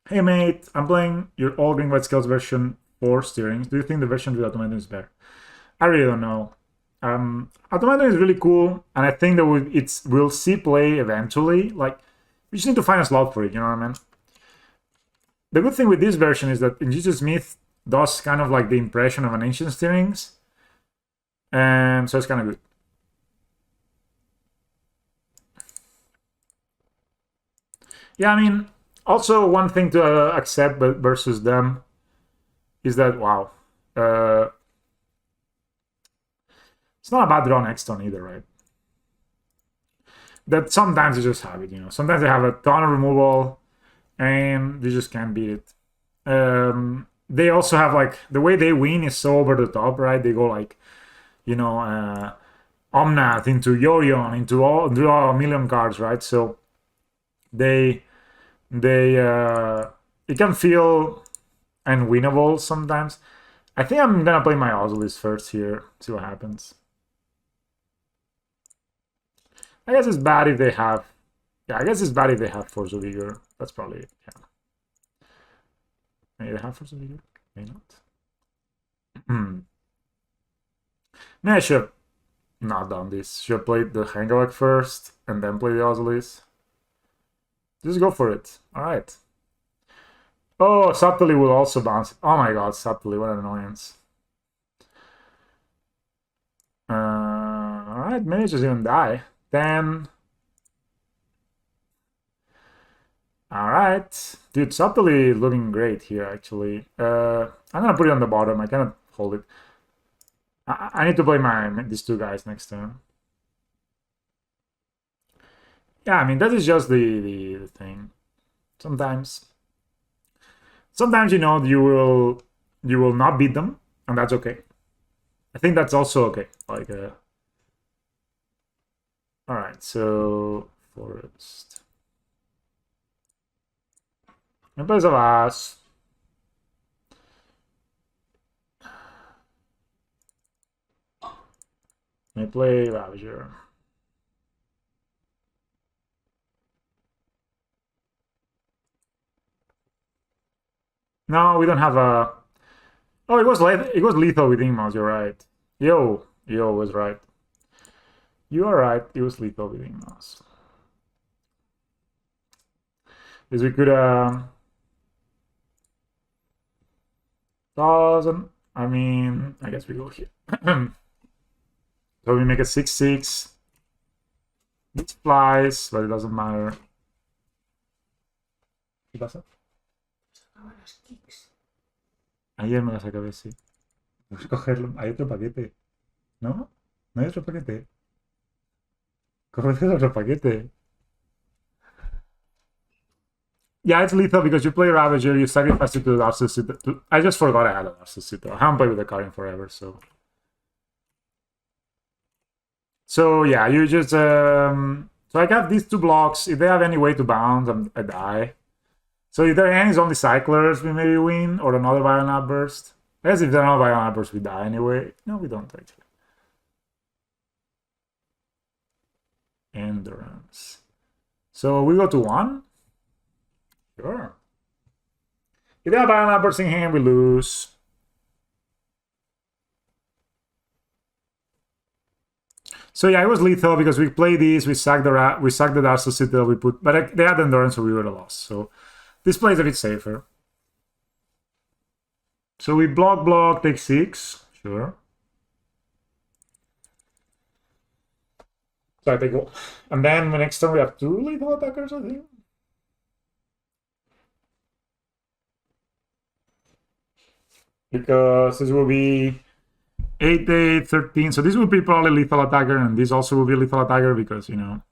Hey mate, I'm playing your all green white Scales version 4 steerings. Do you think the version with Automaton is better? I really don't know. Automaton is really cool, and I think that we'll see play eventually. Like, we just need to find a slot for it, you know what I mean? The good thing with this version is that Ingenious Smith does kind of like the impression of an ancient steerings. So it's kind of good. Yeah, I mean, also one thing to accept versus them is that, wow, it's not a bad draw next turn either, right? That sometimes you just have it, you know. Sometimes they have a ton of removal and you just can't beat it. They also have like the way they win is so over the top, right? They go like, you know, Omnath into Yorion into all draw a million cards, right? So it can feel unwinnable sometimes. I think I'm gonna play my Ozolis first here, see what happens. I guess it's bad if they have. Yeah, I guess it's bad if they have Force of Vigor. That's probably it. Yeah. Maybe they have Force of Vigor. Maybe not. Maybe I should have not done this. Should have played the Hangavak first and then play the Ozolis. Just go for it. Alright. Oh, Subtly will also bounce. Oh my god, Subtly, what an annoyance. Alright, maybe just even die. Then. Alright. Dude, Subtly looking great here, actually. I'm gonna put it on the bottom. I cannot hold it. I need to play these two guys next turn. Yeah, I mean, that is just the thing. Sometimes, you know, you will not beat them, and that's okay. I think that's also okay. Like, all right, so Forest. In place of us, I play Ravager. No, we don't have a. Oh, it was lethal with Ingmos. You're right. Yo was right. You are right. It was lethal with Ingmos. Is we could doesn't. I mean, I guess we go here. So we make a 6/6. It flies, but it doesn't matter. ¿Qué pasa? Ayer me las acabé, sí. Vamos a cogerlo. Hay otro paquete. ¿No? ¿No hay otro paquete? Cógete el otro paquete. Yeah, it's lethal because you play Ravager, you sacrifice it to the Narcissus. I just forgot I had a Narcissus. I haven't played with the card in forever, so. So yeah, you just so I got these two blocks. If they have any way to bounce, I die. So if their hand is only cyclers, we maybe win, or another violent outburst. I guess if they're not violent outburst, we die anyway. No, we don't actually. Endurance. So we go to 1. Sure. If they have violent outburst in hand, we lose. So yeah, it was lethal because we play these, we sack the Darcy Citadel, we put, but they had endurance, so we would have lost. So this play is a bit safer. So we block, take 6, sure. So I take 1. And then the next turn we have 2 lethal attackers, I think. Because this will be 8, 8, 13. So this will be probably lethal attacker, and this also will be lethal attacker because, you know.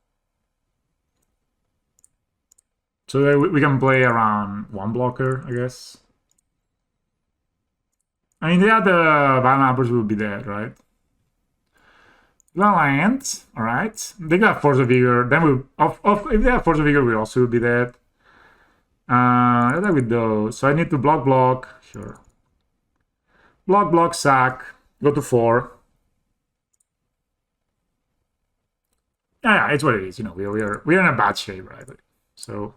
So we can play around 1 blocker, I guess. I mean, the other violent outburst will be dead, right? Land, all right. They got Force of Vigor. Then we, if they have Force of Vigor, we also will be dead. That with those. So I need to block. Sure. Block, sack. Go to 4. Yeah, it's what it is. You know, we're in a bad shape, right? So,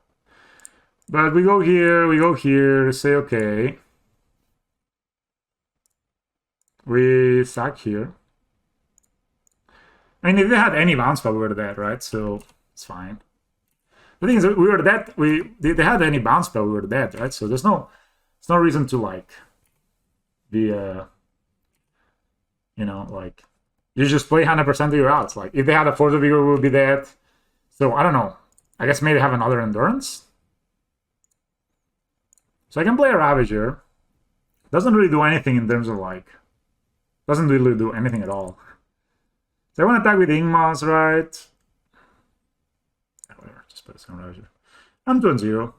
but we go here. Say okay. We sack here. I mean, if they had any bounce spell, we were dead, right? So it's fine. The thing is, we were dead. They had any bounce spell, we were dead, right? So there's no reason to like be you know, like you just play 100% of your outs. Like if they had a Force of Vigor, we would be dead. So I don't know. I guess maybe have another endurance. So I can play a Ravager. Doesn't really do anything in terms of like. Doesn't really do anything at all. So I want to attack with Ingmas, right? Yeah, whatever, just put some Ravager. I'm 2-0.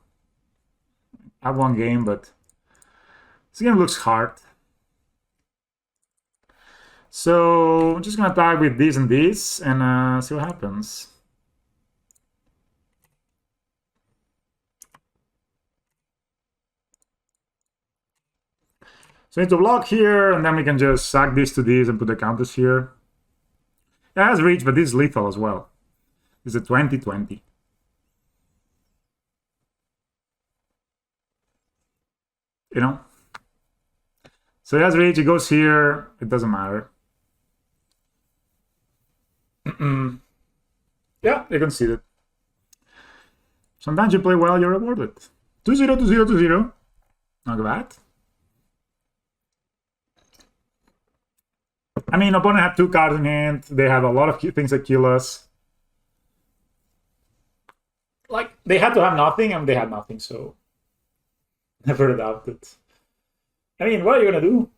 I have 1 game, but this game looks hard. So I'm just gonna attack with this and this and see what happens. So I need to block here, and then we can just sack this to this and put the counters here. It has reach, but this is lethal as well. This is a 20-20. You know? So it has reach, it goes here, it doesn't matter. Yeah, you can see that. Sometimes you play well, you're rewarded. 2-0, 2-0, 2-0. Not bad. I mean, opponent had 2 cards in hand. They have a lot of things that kill us. Like, they had to have nothing, and they had nothing, so never doubt it. I mean, what are you gonna do?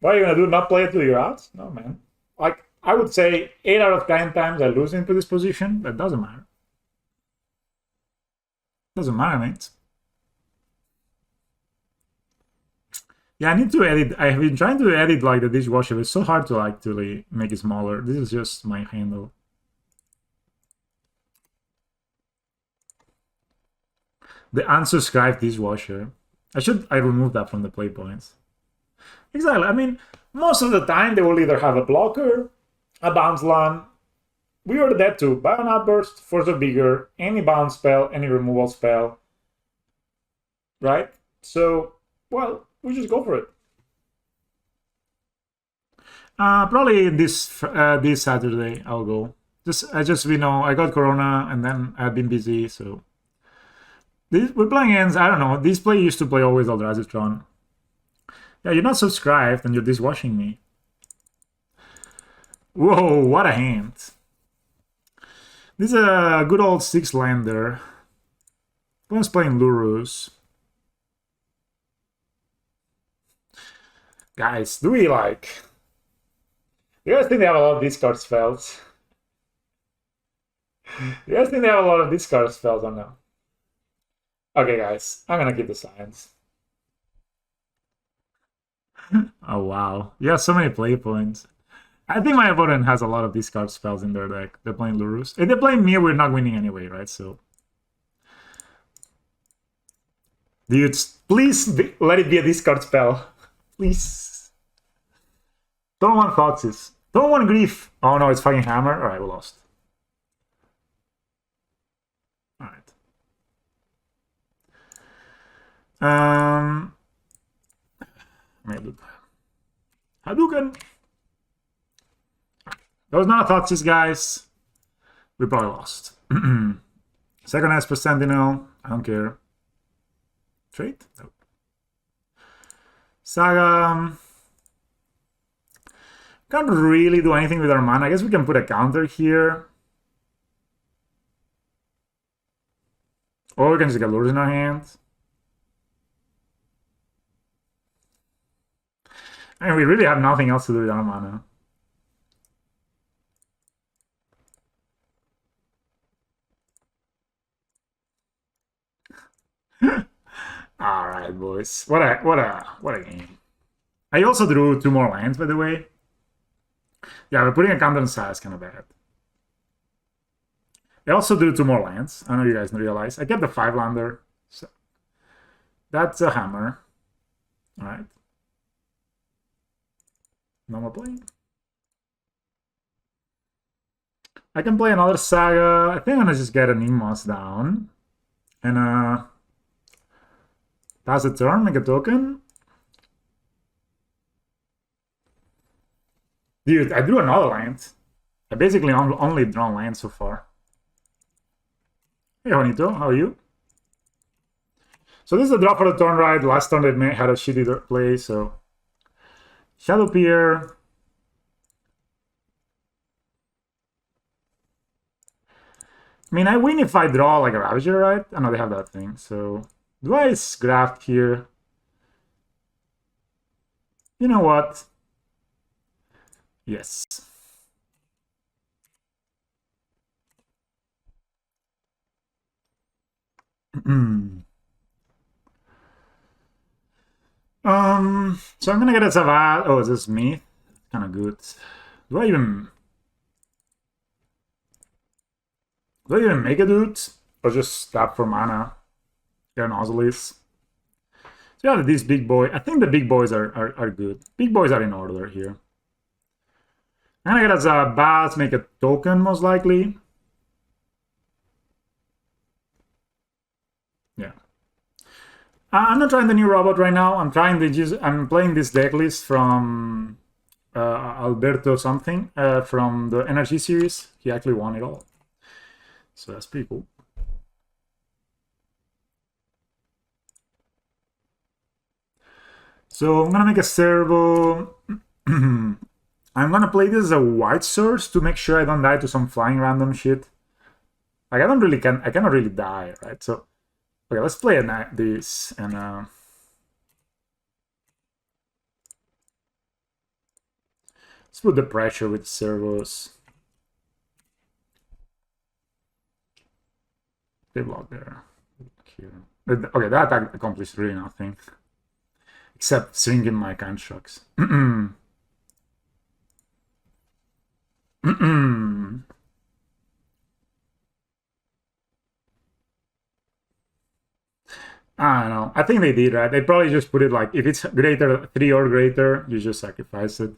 What are you gonna do? Not play it till you're out? No, man. Like, I would say 8 out of 10 times I lose into this position. That doesn't matter. Doesn't matter, mate. Yeah, I need to edit. I have been trying to edit like the dishwasher. It's so hard to actually make it smaller. This is just my handle. The unsubscribed dishwasher. I remove that from the play points. Exactly. I mean, most of the time they will either have a blocker, a bounce land. We were dead too. Violent Outburst, Force of Vigor, any bounce spell, any removal spell. Right? So, well, we just go for it. Probably this Saturday I'll go. I got Corona and then I've been busy, so we're playing ends. I don't know. This play used to play always Aldrazitron. Yeah, you're not subscribed and you're dishwashing me. Whoa, what a hand. This is a good old 6-lander. One's playing Lurus. Guys, do you guys think they have a lot of discard spells? You guys think they have a lot of discard spells or no? Okay, guys, I'm gonna keep the science. Oh, wow. You have so many play points. I think my opponent has a lot of discard spells in their deck. They're playing Lurus. If they're playing me, we're not winning anyway, right? So Dudes, please let it be a discard spell. Please. Don't want Thoughtseize. Don't want Grief. Oh no, it's fucking Hammer. Alright, we lost. Alright. Hadouken. That was not a Thoughtseize, guys. We probably lost. Second Esper Sentinel. I don't care. Trade? Nope. Saga. Can't really do anything with our mana. I guess we can put a counter here. Or we can just get lures in our hand. And we really have nothing else to do with our mana. All right, boys. What a game. I also drew 2 more lands, by the way. Yeah, but putting a counter on Saga is kind of bad. I also drew 2 more lands. I know you guys didn't realize. I kept the 5-lander. So that's a hammer. All right. No more playing. I can play another Saga. I think I'm gonna just get an Imos down. And pass the turn, make a token. Dude, I drew another land. I basically only drawn land so far. Hey, Juanito, how are you? So this is the draw for the turn, right? Last turn they had a shitty play, so... Shadowpeer. I mean, I win if I draw like a Ravager, right? I know they have that thing, so... Do I graft here? You know what? Yes. So I'm gonna get a Savat. Oh, is this me? Kind of good. Do I even make a dude? Or just tap for mana? Get an Ozelis. So yeah, these big boy. I think the big boys are good. Big boys are in order here. I'm gonna get as a Bats, make a token most likely. Yeah. I'm not trying the new robot right now. I'm playing this deck list from Alberto something from the Energy series. He actually won it all. So that's pretty cool. So I'm gonna make a servo. I'm gonna play this as a white source to make sure I don't die to some flying random shit. Like I cannot really die, right? So okay, let's play this and let's put the pressure with servos. They block there. Here. Okay, that attack accomplished really nothing. Except shrinking my constructs. I don't know. I think they did, right? They probably just put it like, if it's greater 3 or greater, you just sacrifice it.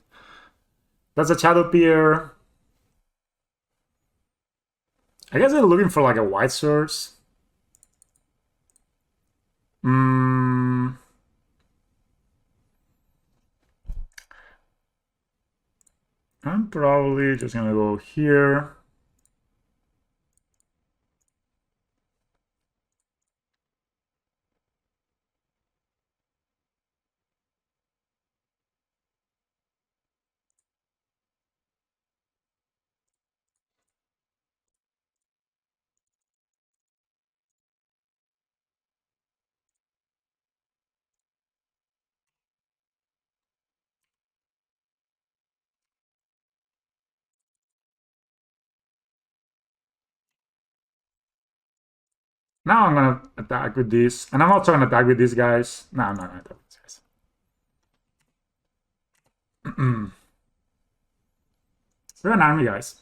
That's a Shadowpeer. I guess they're looking for like a white source. I'm probably just gonna go here. Now I'm gonna attack with this, and I'm also gonna attack with these guys. No, I'm not gonna attack with these guys. We're an army, guys.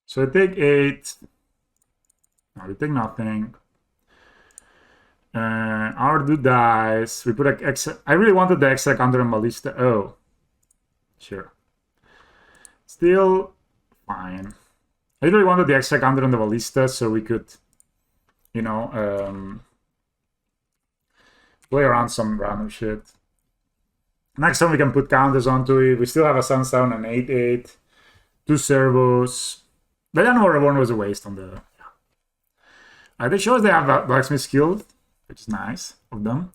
So I take 8. No, we take nothing. Our dude dies. We put an extra. I really wanted the extra counter on Ballista. Oh, sure. Still fine. I really wanted the extra counter on the Ballista so we could, you know, play around some random shit. Next time we can put counters onto it. We still have a Sunstone and 8/8, 2 servos. The Animal Reborn was a waste on the. They show us they have Blacksmith Skilled, which is nice of them.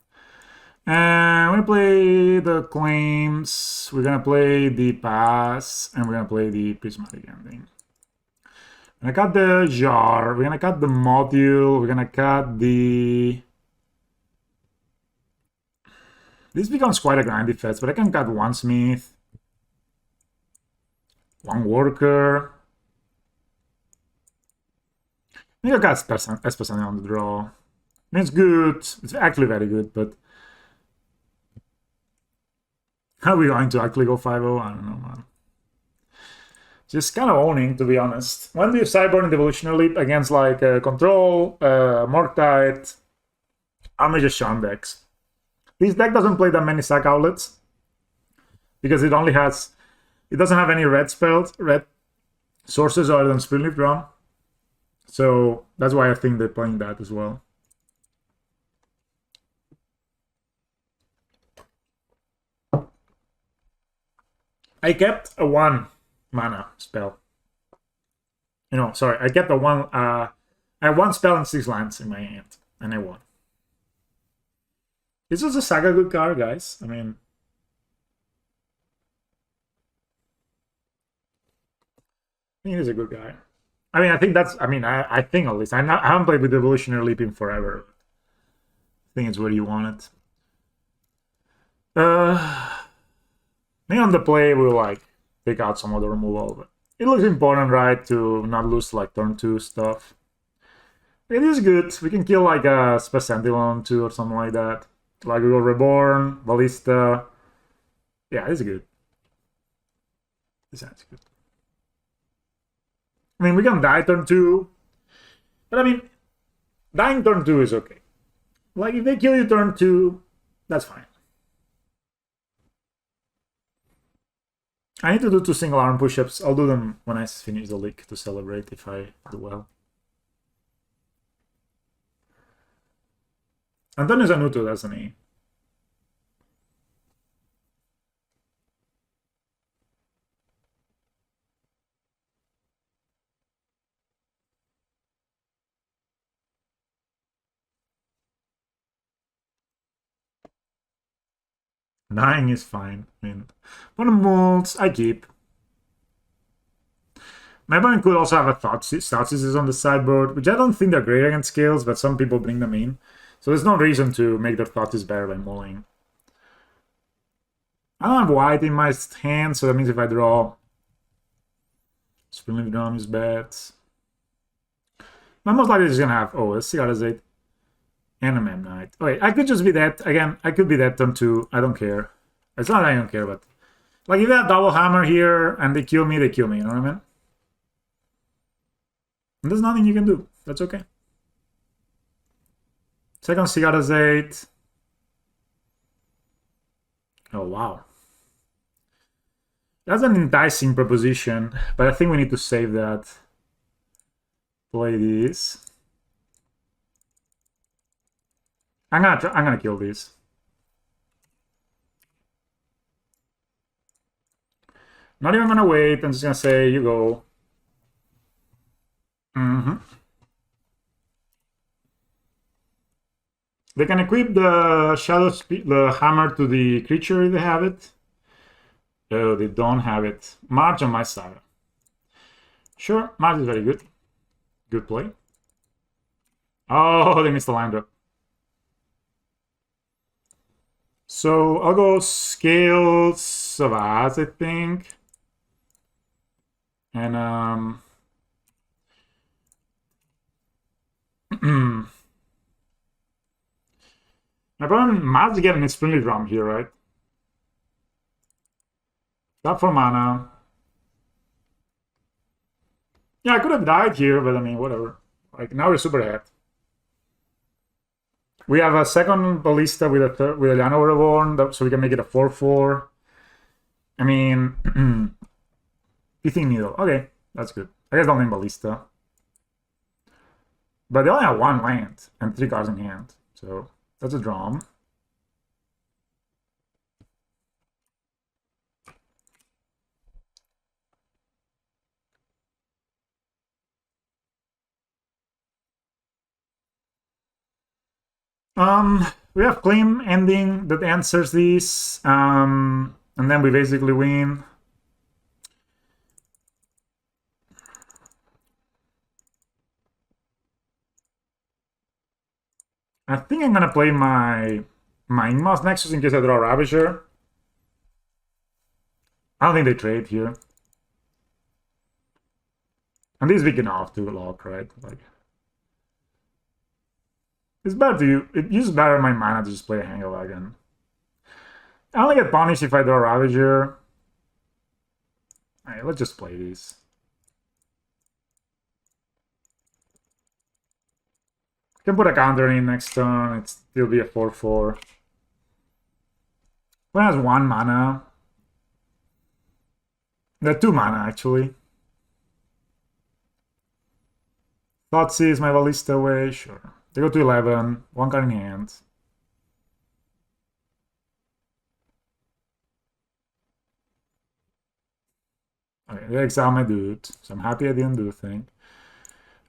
And we're gonna play the Claims. We're gonna play the Pass, and we're gonna play the Prismatic Ending. We're gonna cut the Jar. We're gonna cut the Module. We're gonna cut the. This becomes quite a grindy fetch, but I can cut 1 Smith, 1 Worker. I think I got S% on the draw. I mean, it's good. It's actually very good, but how are we going to actually go 5-0? I don't know, man. Just kind of owning, to be honest. When do you sideboard in the Evolutionary Leap against like Control, Morktide, Armature Shawn decks? This deck doesn't play that many sack outlets because it only has, it doesn't have any red spells, red sources other than Springleaf Drum. So that's why I think they're playing that as well. I kept a 1 mana spell. You know, sorry, I kept a 1. I have 1 spell and 6 lands in my hand, and I won. This was a Saga good card, guys. I mean, I think he's a good guy. I mean, I think that's. I mean, I think at least I haven't played with Evolutionary Leap in forever. I think it's where you want it. Maybe on the play we'll like take out some other removal, but it looks important, right, to not lose like turn 2 stuff. It is good. We can kill like a Space Sentinel too or something like that. Like we go Reborn, Ballista. Yeah, this is good. This sounds good. I mean, we can die turn 2. But I mean, dying turn 2 is okay. Like, if they kill you turn 2, that's fine. I need to do 2 single arm push-ups. I'll do them when I finish the league to celebrate if I do well. Antonio Zanuto, doesn't he? Dying is fine. I mean, one of molds I keep. My opponent could also have a Thoughtseize on the sideboard, which I don't think they're great against Scales, but some people bring them in. So there's no reason to make their Thoughtseize better by mulling. I don't have white in my hand, so that means if I draw Springleaf Drum is bad. I'm most likely just gonna have a Cigarette and a Memnite. Okay, I could just be that. Again, I could be that turn 2. I don't care. It's not that I don't care, but like if they have double hammer here and they kill me, you know what I mean? And there's nothing you can do. That's okay. Second Cigarette. Oh wow. That's an enticing proposition, but I think we need to save that. Play this. I'm gonna kill this. Not even gonna wait. I'm just gonna say you go. They can equip the the hammer to the creature if they have it. Oh, they don't have it. March on my side. Sure, March is very good. Good play. Oh, they missed the line drop. So I'll go Scales Savaz, I think. And my problem must get an Springleaf Drum here, right? Tap for mana. Yeah, I could have died here, but I mean, whatever. Like, now we're super ahead. We have a second ballista with a Llano Reborn, so we can make it a 4/4. I mean, Pithing Needle. Okay, that's good. I guess I'll name ballista. But they only have one land and 3 cards in hand, so that's a draw. We have claim ending that answers these, and then we basically win. I think I'm gonna play my Mouse Nexus in case I draw Ravager. I don't think they trade here. And this is big enough to lock, right? Like, it's better to it uses better my mana to just play a Hanger Wagon. I only get punished if I draw Ravager. Alright, let's just play these. Can put a counter in next turn, it still be a 4/4. One has 1 mana. The 2 mana actually. Thoughtseize is my ballista away, sure. They go to 11, 1 card in hand. Okay, they exile my dude, so I'm happy I didn't do a thing.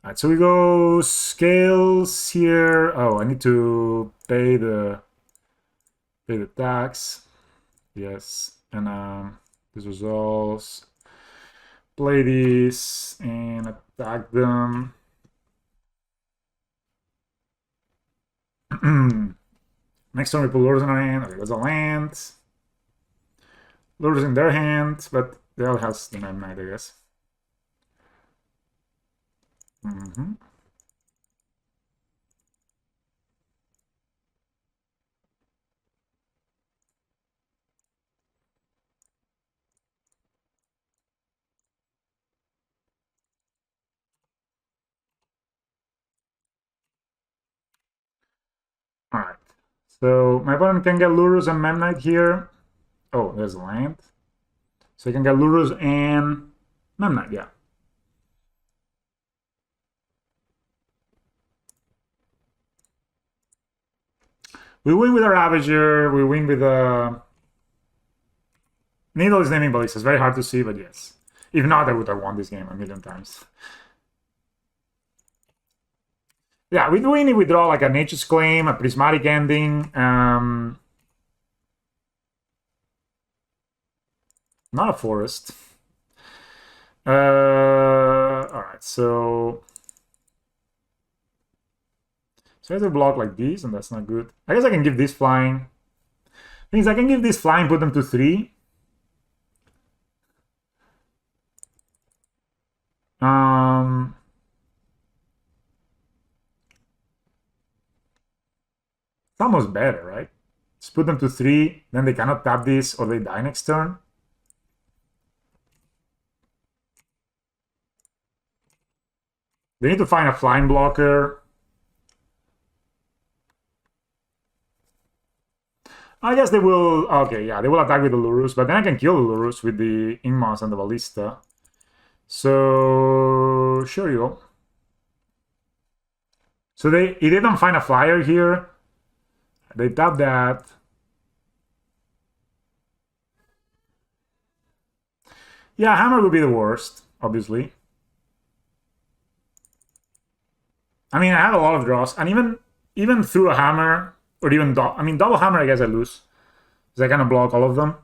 Alright, so we go scales here. Oh, I need to pay the tax. Yes, and this resolves. Play these and attack them. Next turn we put lures in our hand. Okay, that's a land. Lures in their hand, but they all has the Knight, I guess. Alright. So my opponent can get Lurus and Memnite here. Oh, there's a land. So he can get Lurus and Memnite, yeah. We win with a Ravager, we win with a... Needle is naming ballistas. Very hard to see, but yes. If not, I would have won this game a million times. Yeah, we win if we draw like a Nature's Claim, a Prismatic Ending. Not a Forest. Alright, so... So I have to block like these, and that's not good. I guess I can give this flying. Means I can give this flying, put them to 3. It's almost better, right? Just put them to 3, then they cannot tap this or they die next turn. They need to find a flying blocker. I guess they will... Okay, yeah, they will attack with the Lurus, but then I can kill the Lurus with the Ingmons and the Ballista. So... Sure you go. So if they don't find a flyer here, they tap that. Yeah, hammer would be the worst, obviously. I mean, I have a lot of draws, and even through a hammer, or even double hammer, I guess I lose, because I kind of block all of them.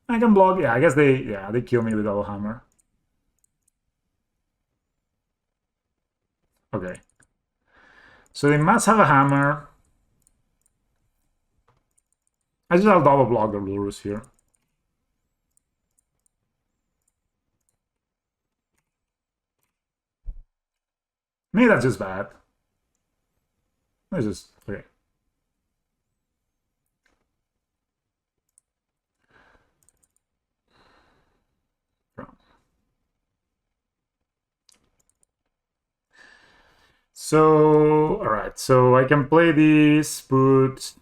I can block, yeah. I guess they kill me with double hammer. Okay, so they must have a hammer. I just have double block the lures here. Maybe that's just bad. That's just okay. So, all right, so I can play this, put...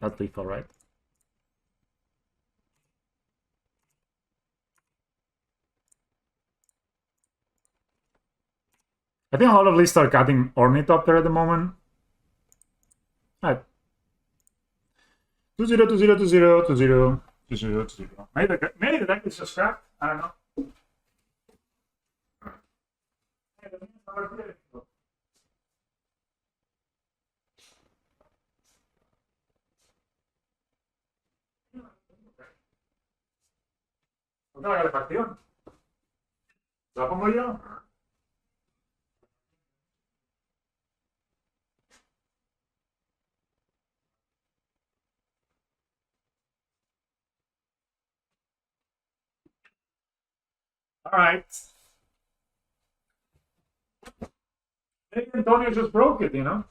That's lethal, right? I think a lot of lists are cutting Ornithopter at the moment. All right. 2-0, 2-0, 2-0, 2-0, 2-0, 2-0. Maybe the deck is just crap. I don't know. No, la calefacción. ¿La pongo yo? All right. Maybe Antonio just broke it, you know?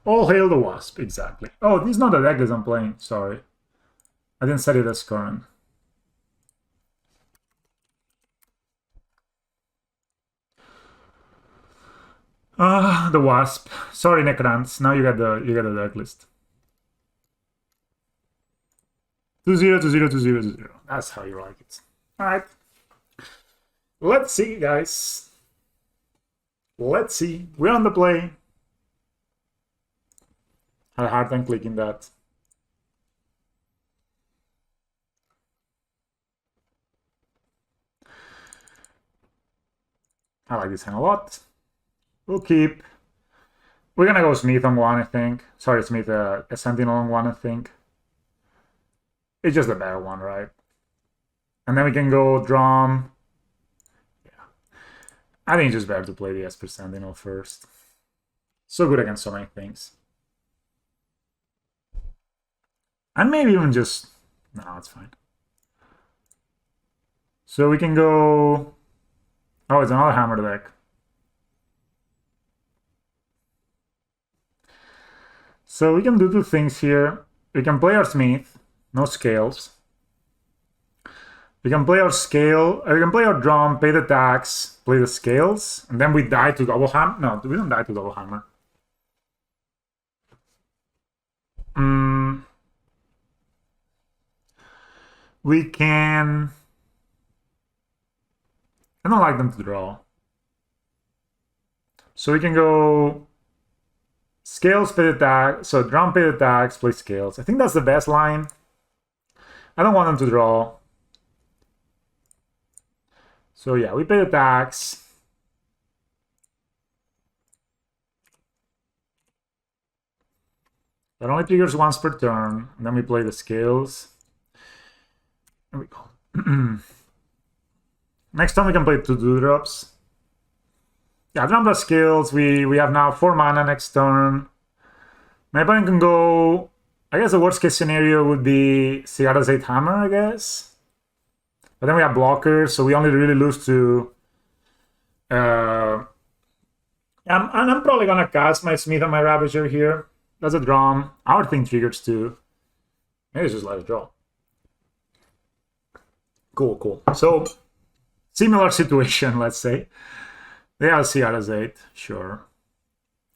All hail the Wasp, exactly. Oh, this is not the deck that I'm playing, sorry. I didn't set it as current. The Wasp. Sorry, Necrants. Now you got the deck list. 2-0, 2-0, 2-0, 2-0. That's how you like it. Alright. Let's see, guys. Let's see. We're on the play. Had a hard time clicking that. I like this hand a lot. We'll keep. We're gonna go Smith on one, I think. Sorry, Smith, a Sentinel on one, I think. It's just the better one, right? And then we can go Drum. Yeah. I think it's just better to play the Esper Sentinel first. So good against so many things. And maybe even just... No, it's fine. So we can go... Oh, it's another hammer deck. So we can do two things here. We can play our Smith, no scales. We can play our scale, we can play our drum, pay the tax, play the scales, and then we die to double hammer. No, we don't die to double hammer. We can... I don't like them to draw. So we can go scales, pay the tax, so drum, pay the tax, play scales. I think that's the best line. I don't want them to draw. So yeah, we pay the tax. That only triggers once per turn. And then we play the scales. There we go. Next time we can play 2 2-drops. Yeah, drum the skills. We have now 4 mana next turn. My opponent can go... I guess the worst case scenario would be Cigarra's 8 Hammer, I guess. But then we have blockers, so we only really lose to... and I'm probably gonna cast my Smith and my Ravager here. That's a drum. Our thing triggers too. Maybe it's just let it draw. Cool, cool. So... Similar situation, let's say. They have Cigarra's 8, sure.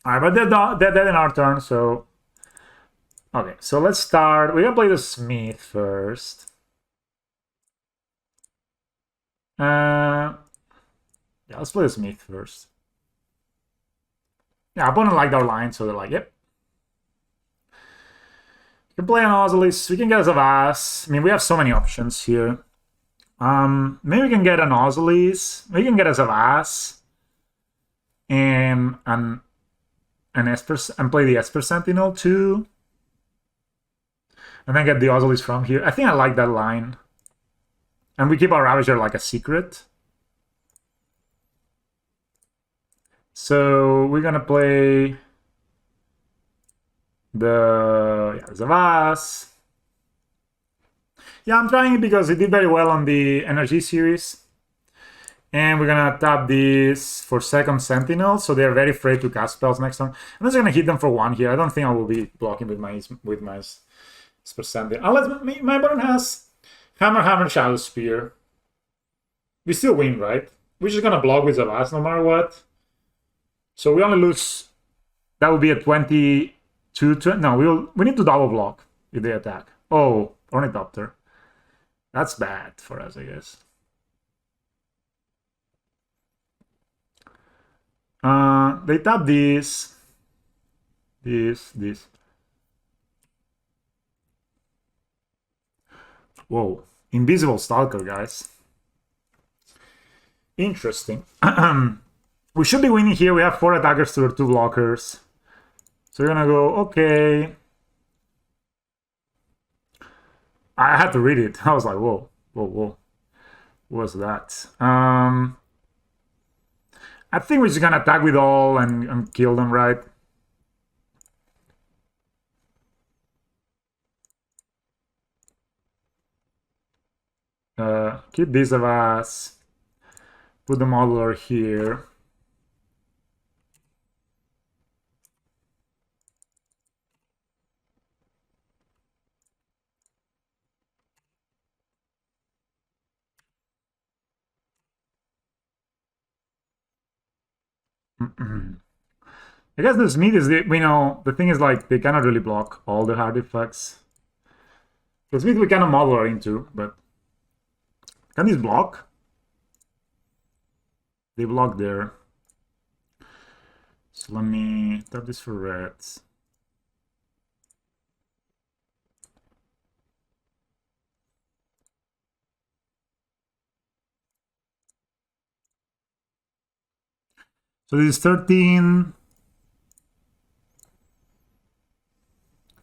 Alright, but they're dead in our turn, so... Okay, so let's start. We're gonna play the Smith first. Yeah, let's play the Smith first. Yeah, opponent liked our line, so they're like, yep. We can play an Ozelis. We can get a Zavas. I mean, we have so many options here. Maybe we can get an Ozelis. We can get a Zavas. And an Esper, and play the Esper Sentinel too. And then get the Ozelis from here. I think I like that line. And we keep our Ravager like a secret. So we're gonna play the Zavas. Yeah, I'm trying it because it did very well on the Energy series. And we're gonna tap this for second Sentinel, so they're very afraid to cast spells next turn. I'm just gonna hit them for 1 here. I don't think I will be blocking with my Esper Sentinel. Unless my opponent has Hammer, Shadow Spear. we still win, right? We're just gonna block with Zavas no matter what. So we only lose. That would be a 22. No, we need to double block if they attack. Oh, Ornithopter. That's bad for us, I guess. They tap this. Whoa. Invisible Stalker, guys. Interesting. We should be winning here. We have 4 attackers to 2 blockers. So we're gonna go, okay. I had to read it. I was like, whoa. What was that? I think we're just gonna attack with all and kill them, right? Keep these of us. Put the modeler here. I guess the Smith is, the thing is like they cannot really block all the hard effects. The Smith we kind of modeler into, but can these block? They block there. So let me tap this for reds. So this is 13,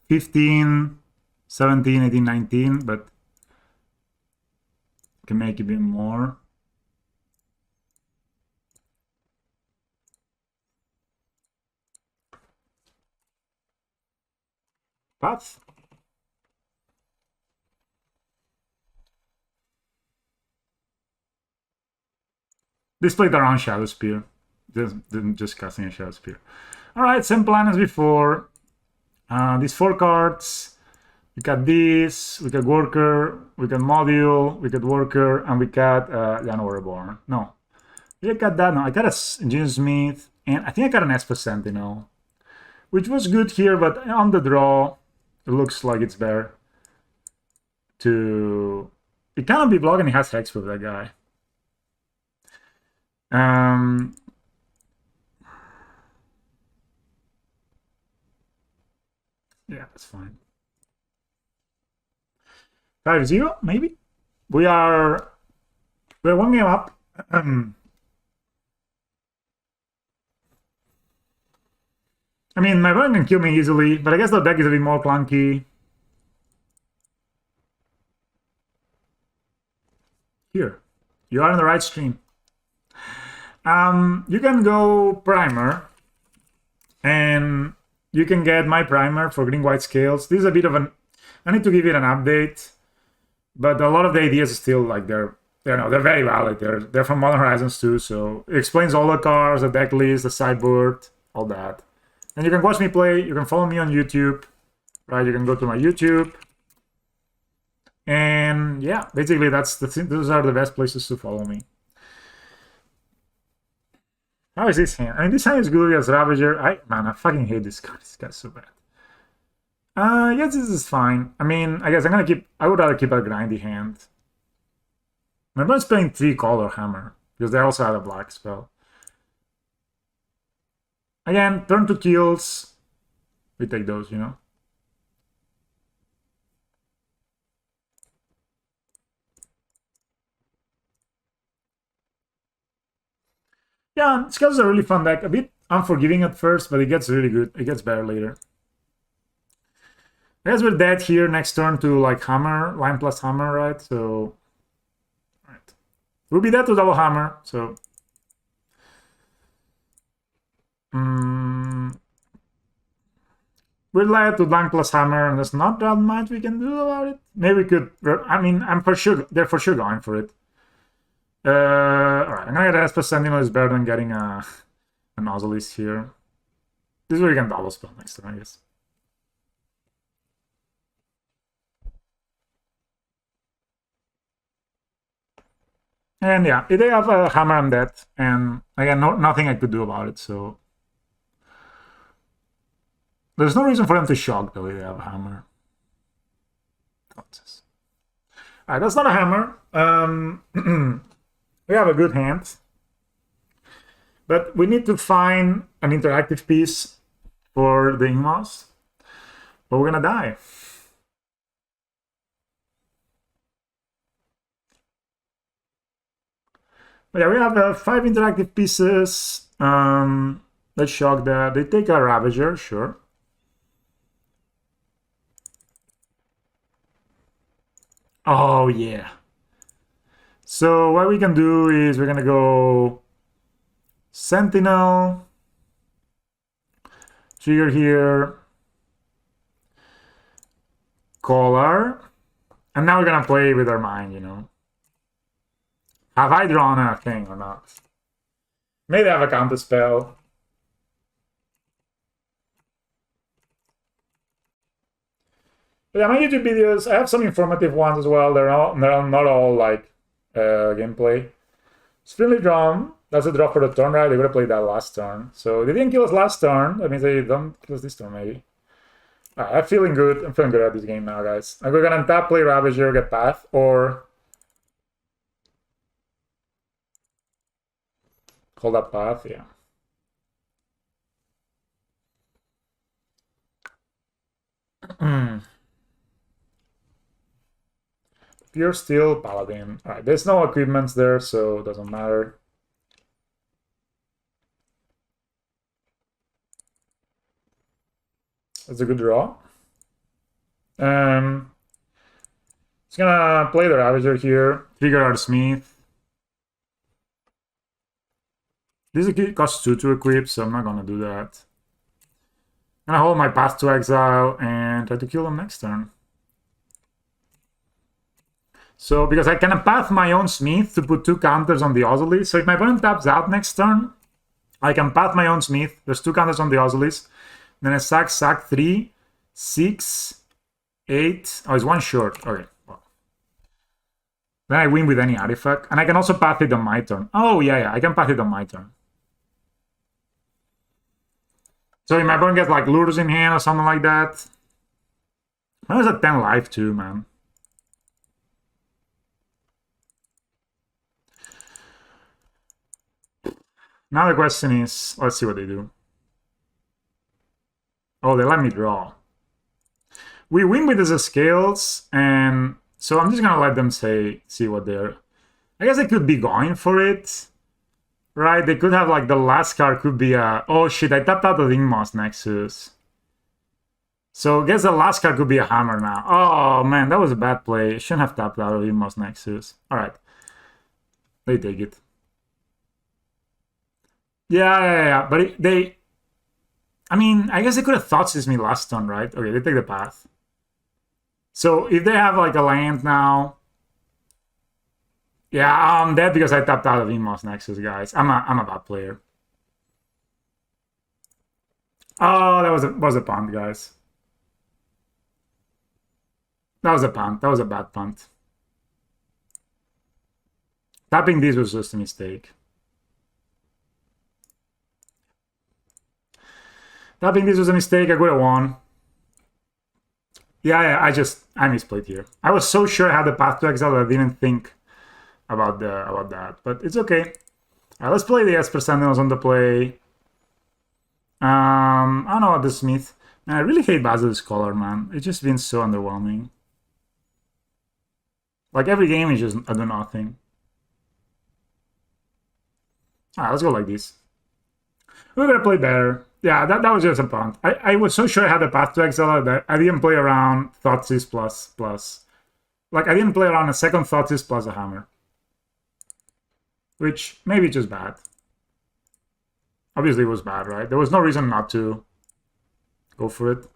15, 17, 18, 19, but can make a bit more. Path. This played around Shadow Spear. Just casting a Shadow Spear. Alright, same plan as before. These 4 cards. We got this, we got Worker, we got Module, we got Worker, and we got Llano Reborn. No. Did I got that? No, I got a Ingenious Smith, and I think I got an Esper Sentinel. Which was good here, but on the draw, it looks like it's better to... It cannot be blocked and it has Hexproof, that guy. Yeah, that's fine. 5-0, maybe? We're 1 game up. I mean, my opponent can kill me easily, but I guess the deck is a bit more clunky. Here, you are on the right stream. You can go Primer, and you can get my Primer for green-white scales. This is a bit of an... I need to give it an update, but a lot of the ideas are still like they're very valid. They're from Modern Horizons too, so it explains all the cards, the deck list, the sideboard, all that. And you can watch me play. You can follow me on YouTube, right? You can go to my YouTube, and yeah, basically those are the best places to follow me. How is this hand? I mean, this hand is good as Ravager. Man, I fucking hate this card. This guy's so bad. Yes, this is fine. I mean, I guess I would rather keep a grindy hand. My opponent's playing 3-color Hammer, because they also had a black spell. Again, turn 2 kills. We take those, you know. Yeah, Scales is a really fun deck. A bit unforgiving at first, but it gets really good. It gets better later. I guess we're dead here next turn to like Hammer, line plus Hammer, right? So, right. We'll be dead to double Hammer, so... We're led to line plus Hammer, and there's not that much we can do about it. Maybe we could... I mean, they're for sure going for it. Alright, I'm gonna get Esper Sentinel is better than getting an Ozolist here. This is where you can double spell next turn, I guess. And yeah, they have a hammer, I'm dead. And again, nothing I could do about it, so... There's no reason for them to shock, though, if they have a hammer. Alright, that's not a hammer. We have a good hand. But we need to find an interactive piece for the Ingenious, or we're gonna die. But yeah, we have 5 interactive pieces. Let's shock that. They take a Ravager, sure. Oh, yeah. So what we can do is we're gonna go Sentinel, trigger here, Collar, and now we're gonna play with our mind, you know. Have I drawn a thing or not? Maybe I have a counter spell. But yeah, my YouTube videos, I have some informative ones as well. They're not all like gameplay. Spindly Drum, that's a draw for the turn, right? They would have played that last turn. So they didn't kill us last turn. That means they don't kill us this turn, maybe. I'm feeling good. I'm feeling good at this game now, guys. And we're gonna tap, play Ravager, get Path, or hold up Path, yeah. Pure Steel, Paladin. Alright, there's no equipments there, so it doesn't matter. That's a good draw. It's gonna play the Ravager here, trigger our Smith. This costs 2 to equip, so I'm not gonna do that. I'm gonna hold my Path to Exile and try to kill them next turn. So, because I can path my own Smith to put 2 counters on the Ozzy. So if my opponent taps out next turn, I can path my own Smith. There's 2 counters on the Ozzy. Then I sack 3, 6, 8. Oh, it's 1 short. Okay. Well. Then I win with any artifact. And I can also path it on my turn. Oh, yeah, I can path it on my turn. So if my opponent gets like Lures in hand or something like that. That was a 10 life too, man. Now the question is, let's see what they do. Oh, they let me draw. We win with the scales, and so I'm just gonna let them see what they're... I guess they could be going for it, right? They could have like the last card could be a... Oh shit, I tapped out the Ingenious Nexus. So I guess the last card could be a hammer now. Oh man, that was a bad play. I shouldn't have tapped out of Ingenious Nexus. Alright. They take it. Yeah. But they... I mean, I guess they could have Thoughtseize me last turn, right? Okay, they take the path. So if they have like a land now... Yeah, I'm dead because I tapped out of Ingenious Nexus, guys. I'm a bad player. Oh, that was a punt, guys. That was a punt. That was a bad punt. Tapping this was just a mistake. Tapping this was a mistake. I could have won. Yeah, I misplayed here. I was so sure I had the path to exile that I didn't think about that. But it's okay. Alright, let's play the Esper Sentinels on the play. I don't know about the Smith. Man, I really hate Basilisk Collar, man. It's just been so underwhelming. Like every game is just I do nothing. Alright, let's go like this. We're gonna play better. Yeah, that was just a punt. I was so sure I had a path to exile that I didn't play around Thoughtseize plus. Like, I didn't play around a second Thoughtseize plus a hammer. Which, maybe just bad. Obviously it was bad, right? There was no reason not to go for it.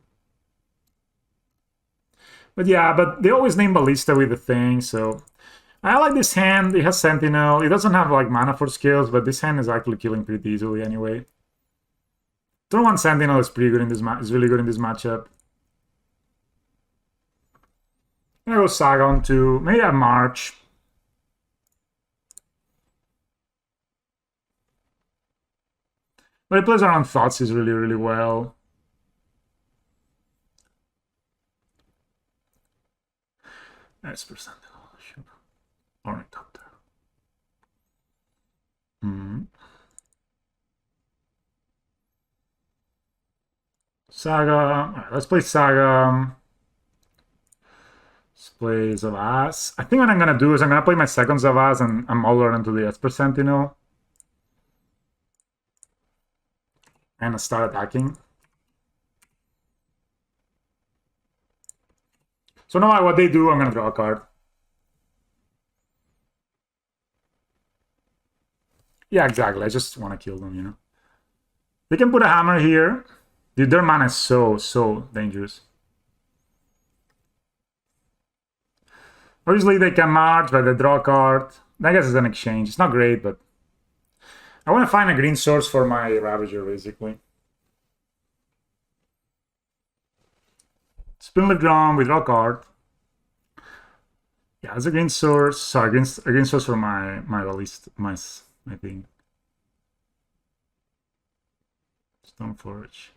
But yeah, but they always name Ballista with the thing, so... I like this hand. It has Sentinel. It doesn't have, like, mana for skills, but this hand is actually killing pretty easily anyway. Turn 1 Sentinel is pretty good in this is really good in this matchup. I'm gonna go Saga on 2. Maybe I have March. But he plays around thoughts is really, really well. Nice percent. Ornithopter. Saga. Alright, let's play Saga. Let's play Zavaz. I think what I'm gonna do is I'm gonna play my second Zavaz and I'm all into the Esper Sentinel. And start attacking. So no matter what they do, I'm gonna draw a card. Yeah, exactly. I just want to kill them, you know. They can put a hammer here. Dude, their mana is so dangerous. Obviously, they can march, but they draw a card. I guess it's an exchange. It's not great, but I want to find a green source for my Ravager, basically. Spinleaf Drum, we draw a card. Yeah, it's a green source. Sorry, a green source for my thing. Stoneforge.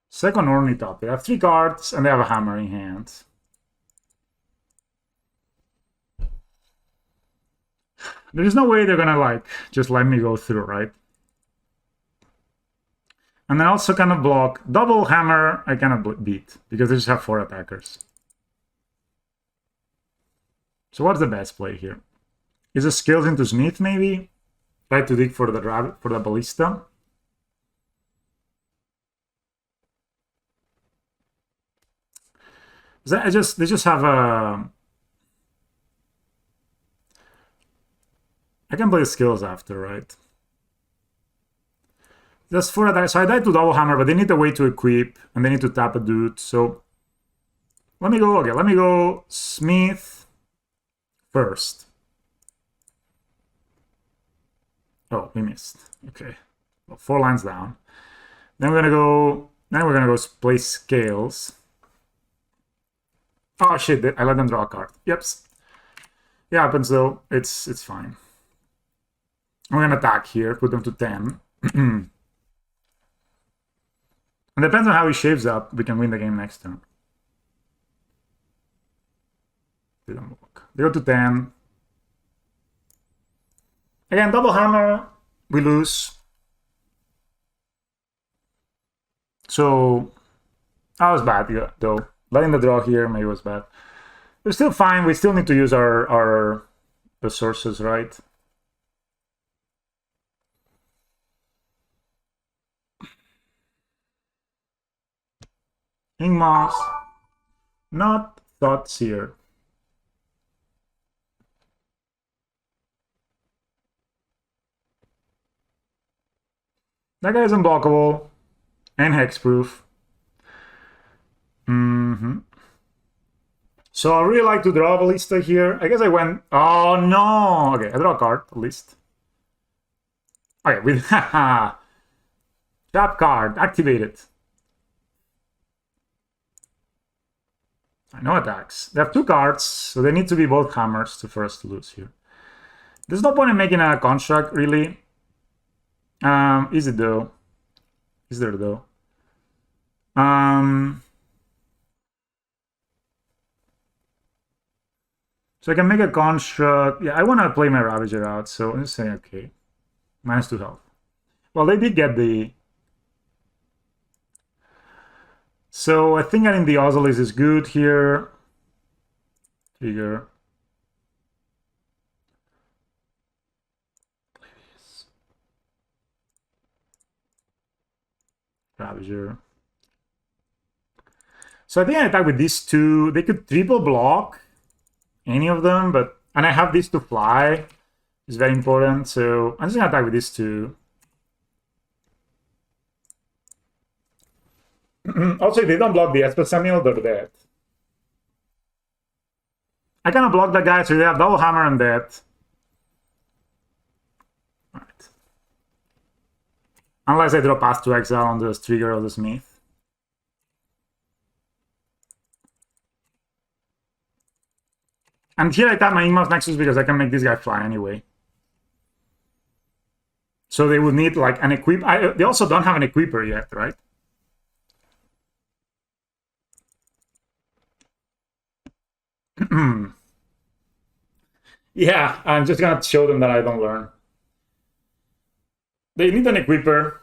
Second Ornithopter. They have 3 cards and they have a hammer in hand. There is no way they're gonna like just let me go through, right? And then also kind of block double hammer. I cannot beat because they just have 4 attackers. So what's the best play here? Is a Scales into Smith maybe? Try to dig for the rabbit, for the ballista. They just have a. I can play Skills after, right? Just 4 attacks. So I died to double hammer, but they need a way to equip, and they need to tap a dude. So let me go. Okay, let me go Smith first. Oh, we missed. Okay, well, 4 lines down. Then we're gonna go. Then we're gonna go play Scales. Oh shit! I let them draw a card. Yep. Yeah, happens though. It's fine. I'm gonna attack here. Put them to 10. It depends on how he shaves up. We can win the game next turn. They don't block. They go to 10. Again, double hammer. We lose. So that was bad, yeah, though. Letting the draw here maybe was bad. We're still fine. We still need to use our resources, right? Ingmoss. Not thoughts here. That guy is unblockable and hexproof. So I really like to draw a ballista here. I guess I went. Oh no! Okay, I draw a card at least. Okay, with trap card activated. No attacks. They have 2 cards, so they need to be both hammers for us to lose here. There's no point in making a construct, really. Is it though? Is there though? So I can make a construct. Yeah, I want to play my Ravager out, so I'm just saying, okay. -2 health. Well, they did get the... So I think getting the Ozolis is good here. Trigger. Ravager. So I think I attack with these 2. They could triple block any of them, but... And I have these to fly. It's very important, so I'm just gonna attack with these 2. Also, if they don't block the Esper Samuel, they're dead. I cannot block that guy, so they have double hammer and dead. Alright. Unless I draw Path to Exile on the trigger of the Smith. And here I tap my Inmost Nexus because I can make this guy fly anyway. So they would need like an equip. They also don't have an equiper yet, right? Yeah, I'm just gonna show them that I don't learn. They need an equiper.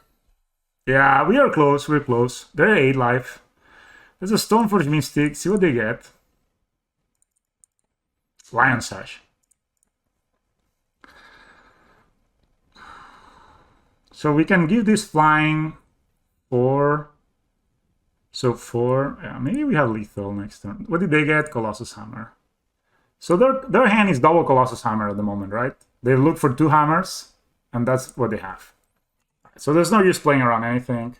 Yeah, we are close. We're close. They're 8 life. There's a Stoneforge Mystic. See what they get. Lion Sash. So we can give this flying 4. So 4. Yeah, maybe we have lethal next turn. What did they get? Colossus Hammer. So their hand is double Colossus Hammer at the moment, right? They look for 2 hammers, and that's what they have. So there's no use playing around anything.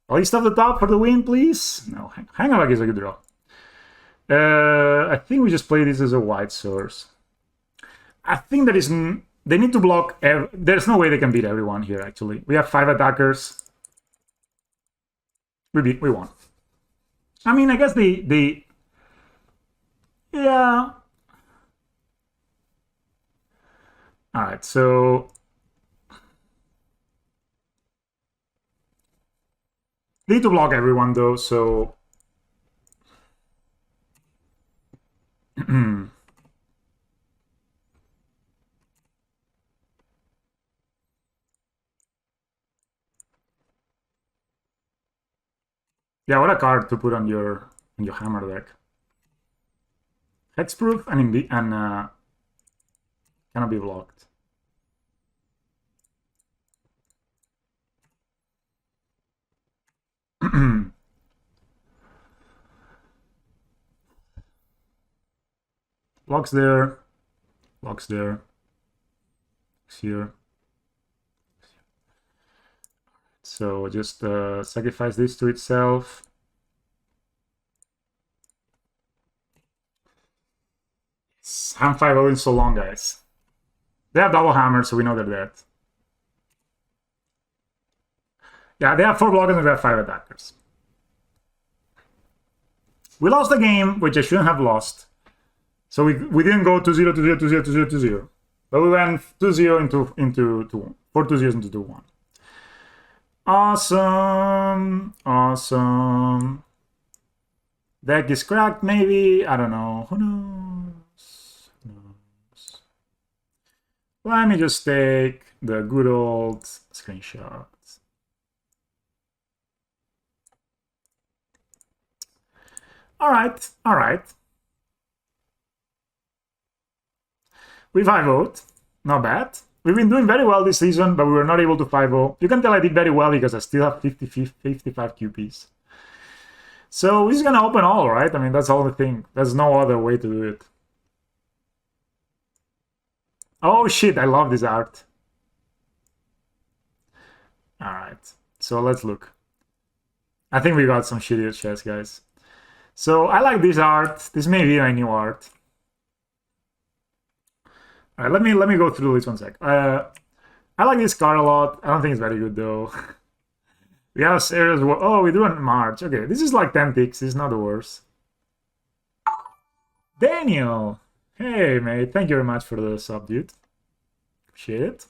Least of the top for the win, please. No, Hangaback is a good draw. I think we just play this as a white source. I think there is... They need to block... There's no way they can beat everyone here, actually. We have 5 attackers. We won. I mean, I guess the yeah. Alright, so... They need to block everyone, though, so... Yeah, what a card to put on your hammer deck. Hexproof and cannot be blocked. Blocks there. Blocks there. Here. So just sacrifice this to itself. Ham 5-0 in so long, guys. They have double hammer, so we know they're dead. Yeah, they have 4 blockers and we have 5 attackers. We lost the game, which I shouldn't have lost. So we didn't go 2-0, 2-0, 2-0, 2-0, 2-0. But we went 2-0 into 2-1. 4 2-0s into 2-1. Awesome. Awesome. Deck is cracked, maybe. I don't know. Who knows? Who knows? Let me just take the good old screenshot. All right. All right. We 5-0'd. Not bad. We've been doing very well this season, but we were not able to 5-0. You can tell I did very well because I still have 55 QPs. So this is gonna open all, right? I mean, that's the only thing. There's no other way to do it. Oh shit, I love this art. Alright, so let's look. I think we got some shittier chess, guys. So I like this art. This may be my new art. Alright, let me go through this one sec. I like this card a lot. I don't think it's very good though. We have a serious... Oh, we drew in March. Okay, this is like 10 ticks. This is not the worst. Daniel! Hey, mate. Thank you very much for the sub, dude. Appreciate it.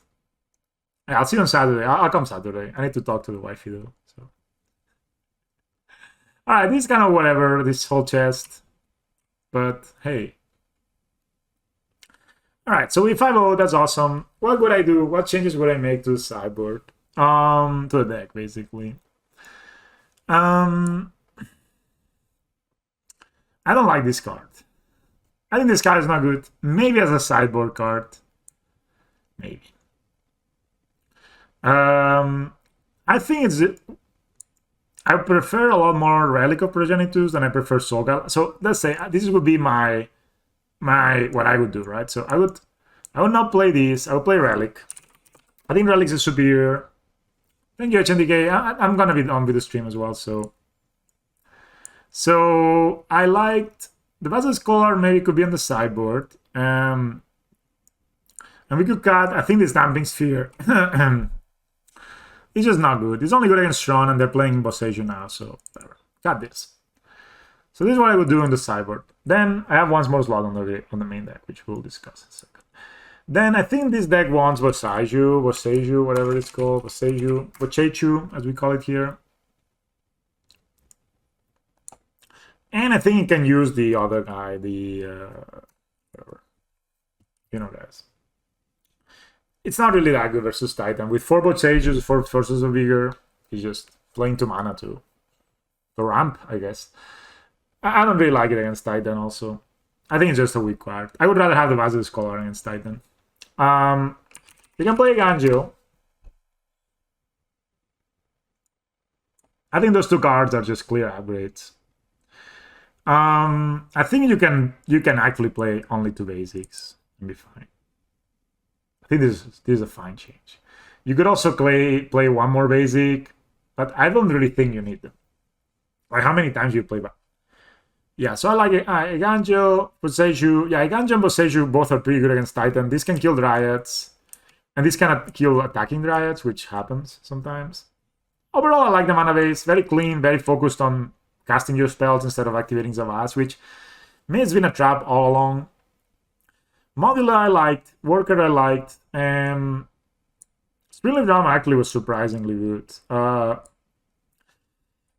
Yeah, I'll see you on Saturday. I'll come Saturday. I need to talk to the wifey, though. So. Alright, this is kind of whatever, this whole chest. But, hey. Alright, so we 5-0. That's awesome. What would I do? What changes would I make to the sideboard? To the deck, basically. I don't like this card. I think this card is not good. Maybe as a sideboard card. Maybe. I think it's... I prefer a lot more Relic of Progenitus than I prefer Soul. So let's say this would be my what I would do, right? So I would not play this. I would play Relic. I think Relic is superior. Thank you, HNDK. I'm gonna be on with the stream as well, so I liked the Basel Scholar. Maybe could be on the sideboard, and we could cut. I think this Damping Sphere. It's just not good. It's only good against Tron, and they're playing Boseiju now, so whatever. Cut this. So this is what I would do on the sideboard. Then I have once more slot on the main deck, which we'll discuss in a second. Then I think this deck wants Boseiju, whatever it's called, Boseiju, as we call it here. And I think it can use the other guy, whatever. You know, guys. It's not really that good versus Titan. With 4 Boseijus, 4 Forces of Vigor, he's just playing 2 mana to ramp, I guess. I don't really like it against Titan also. I think it's just a weak card. I would rather have the Basilisk Collar against Titan. You can play Ganjo. I think those 2 cards are just clear upgrades. I think you can actually play only 2 basics and be fine. I think this is a fine change. You could also play 1 more basic, but I don't really think you need them. Like, how many times you play back? Yeah, so I like it. Ganjo, Boseiju. Yeah, Ganjo and Boseiju both are pretty good against Titan. This can kill Dryads. And this cannot kill attacking Dryads, which happens sometimes. Overall, I like the mana base. Very clean, very focused on casting your spells instead of activating Zavas, which may have been a trap all along. Modular I liked. Worker I liked. And Spring Leaf Drama actually was surprisingly good.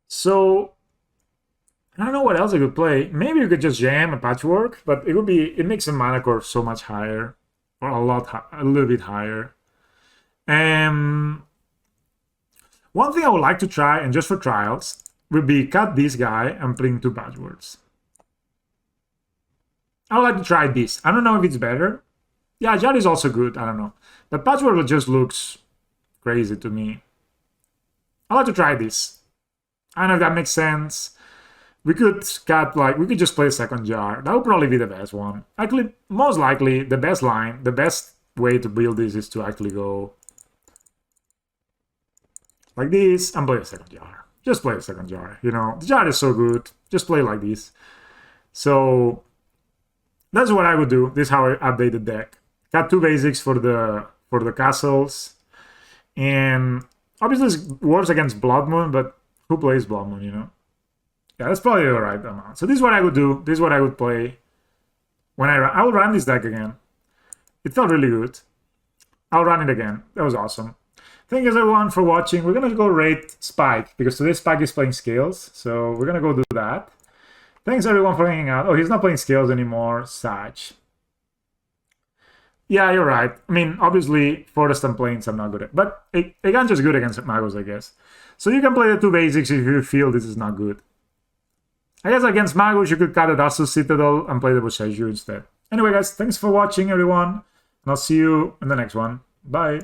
So I don't know what else I could play. Maybe you could just jam a Patchwork, but it makes the mana core so much higher, or a little bit higher. One thing I would like to try, and just for trials, would be cut this guy and bring 2 Patchworks. I would like to try this. I don't know if it's better. Yeah, Jar is also good. I don't know. But Patchwork just looks crazy to me. I'd like to try this. I don't know if that makes sense. We could just play a second Jar. That would probably be the best one. Actually, most likely, the best way to build this is to actually go like this and play a second Jar. Just play a second Jar. You know, the Jar is so good. Just play like this. So that's what I would do. This is how I update the deck. Got 2 basics for the castles. And obviously this works against Blood Moon, but who plays Blood Moon, you know? Yeah, that's probably the right amount. So this is what I would do. This is what I would play when I would run this deck again. It felt really good. I'll run it again. That was awesome. Thank you everyone for watching. We're gonna go rate Spike because today Spike is playing Scales, so we're gonna go do that. Thanks everyone for hanging out. Oh, he's not playing Scales anymore. Sach. Yeah, you're right. I mean, obviously, Forest and Plains I'm not good at, but again, just good against Magos, I guess. So you can play the 2 basics if you feel this is not good. I guess against Magos, you could cut the Darsus Citadel and play the Boseiju instead. Anyway, guys, thanks for watching, everyone. And I'll see you in the next one. Bye.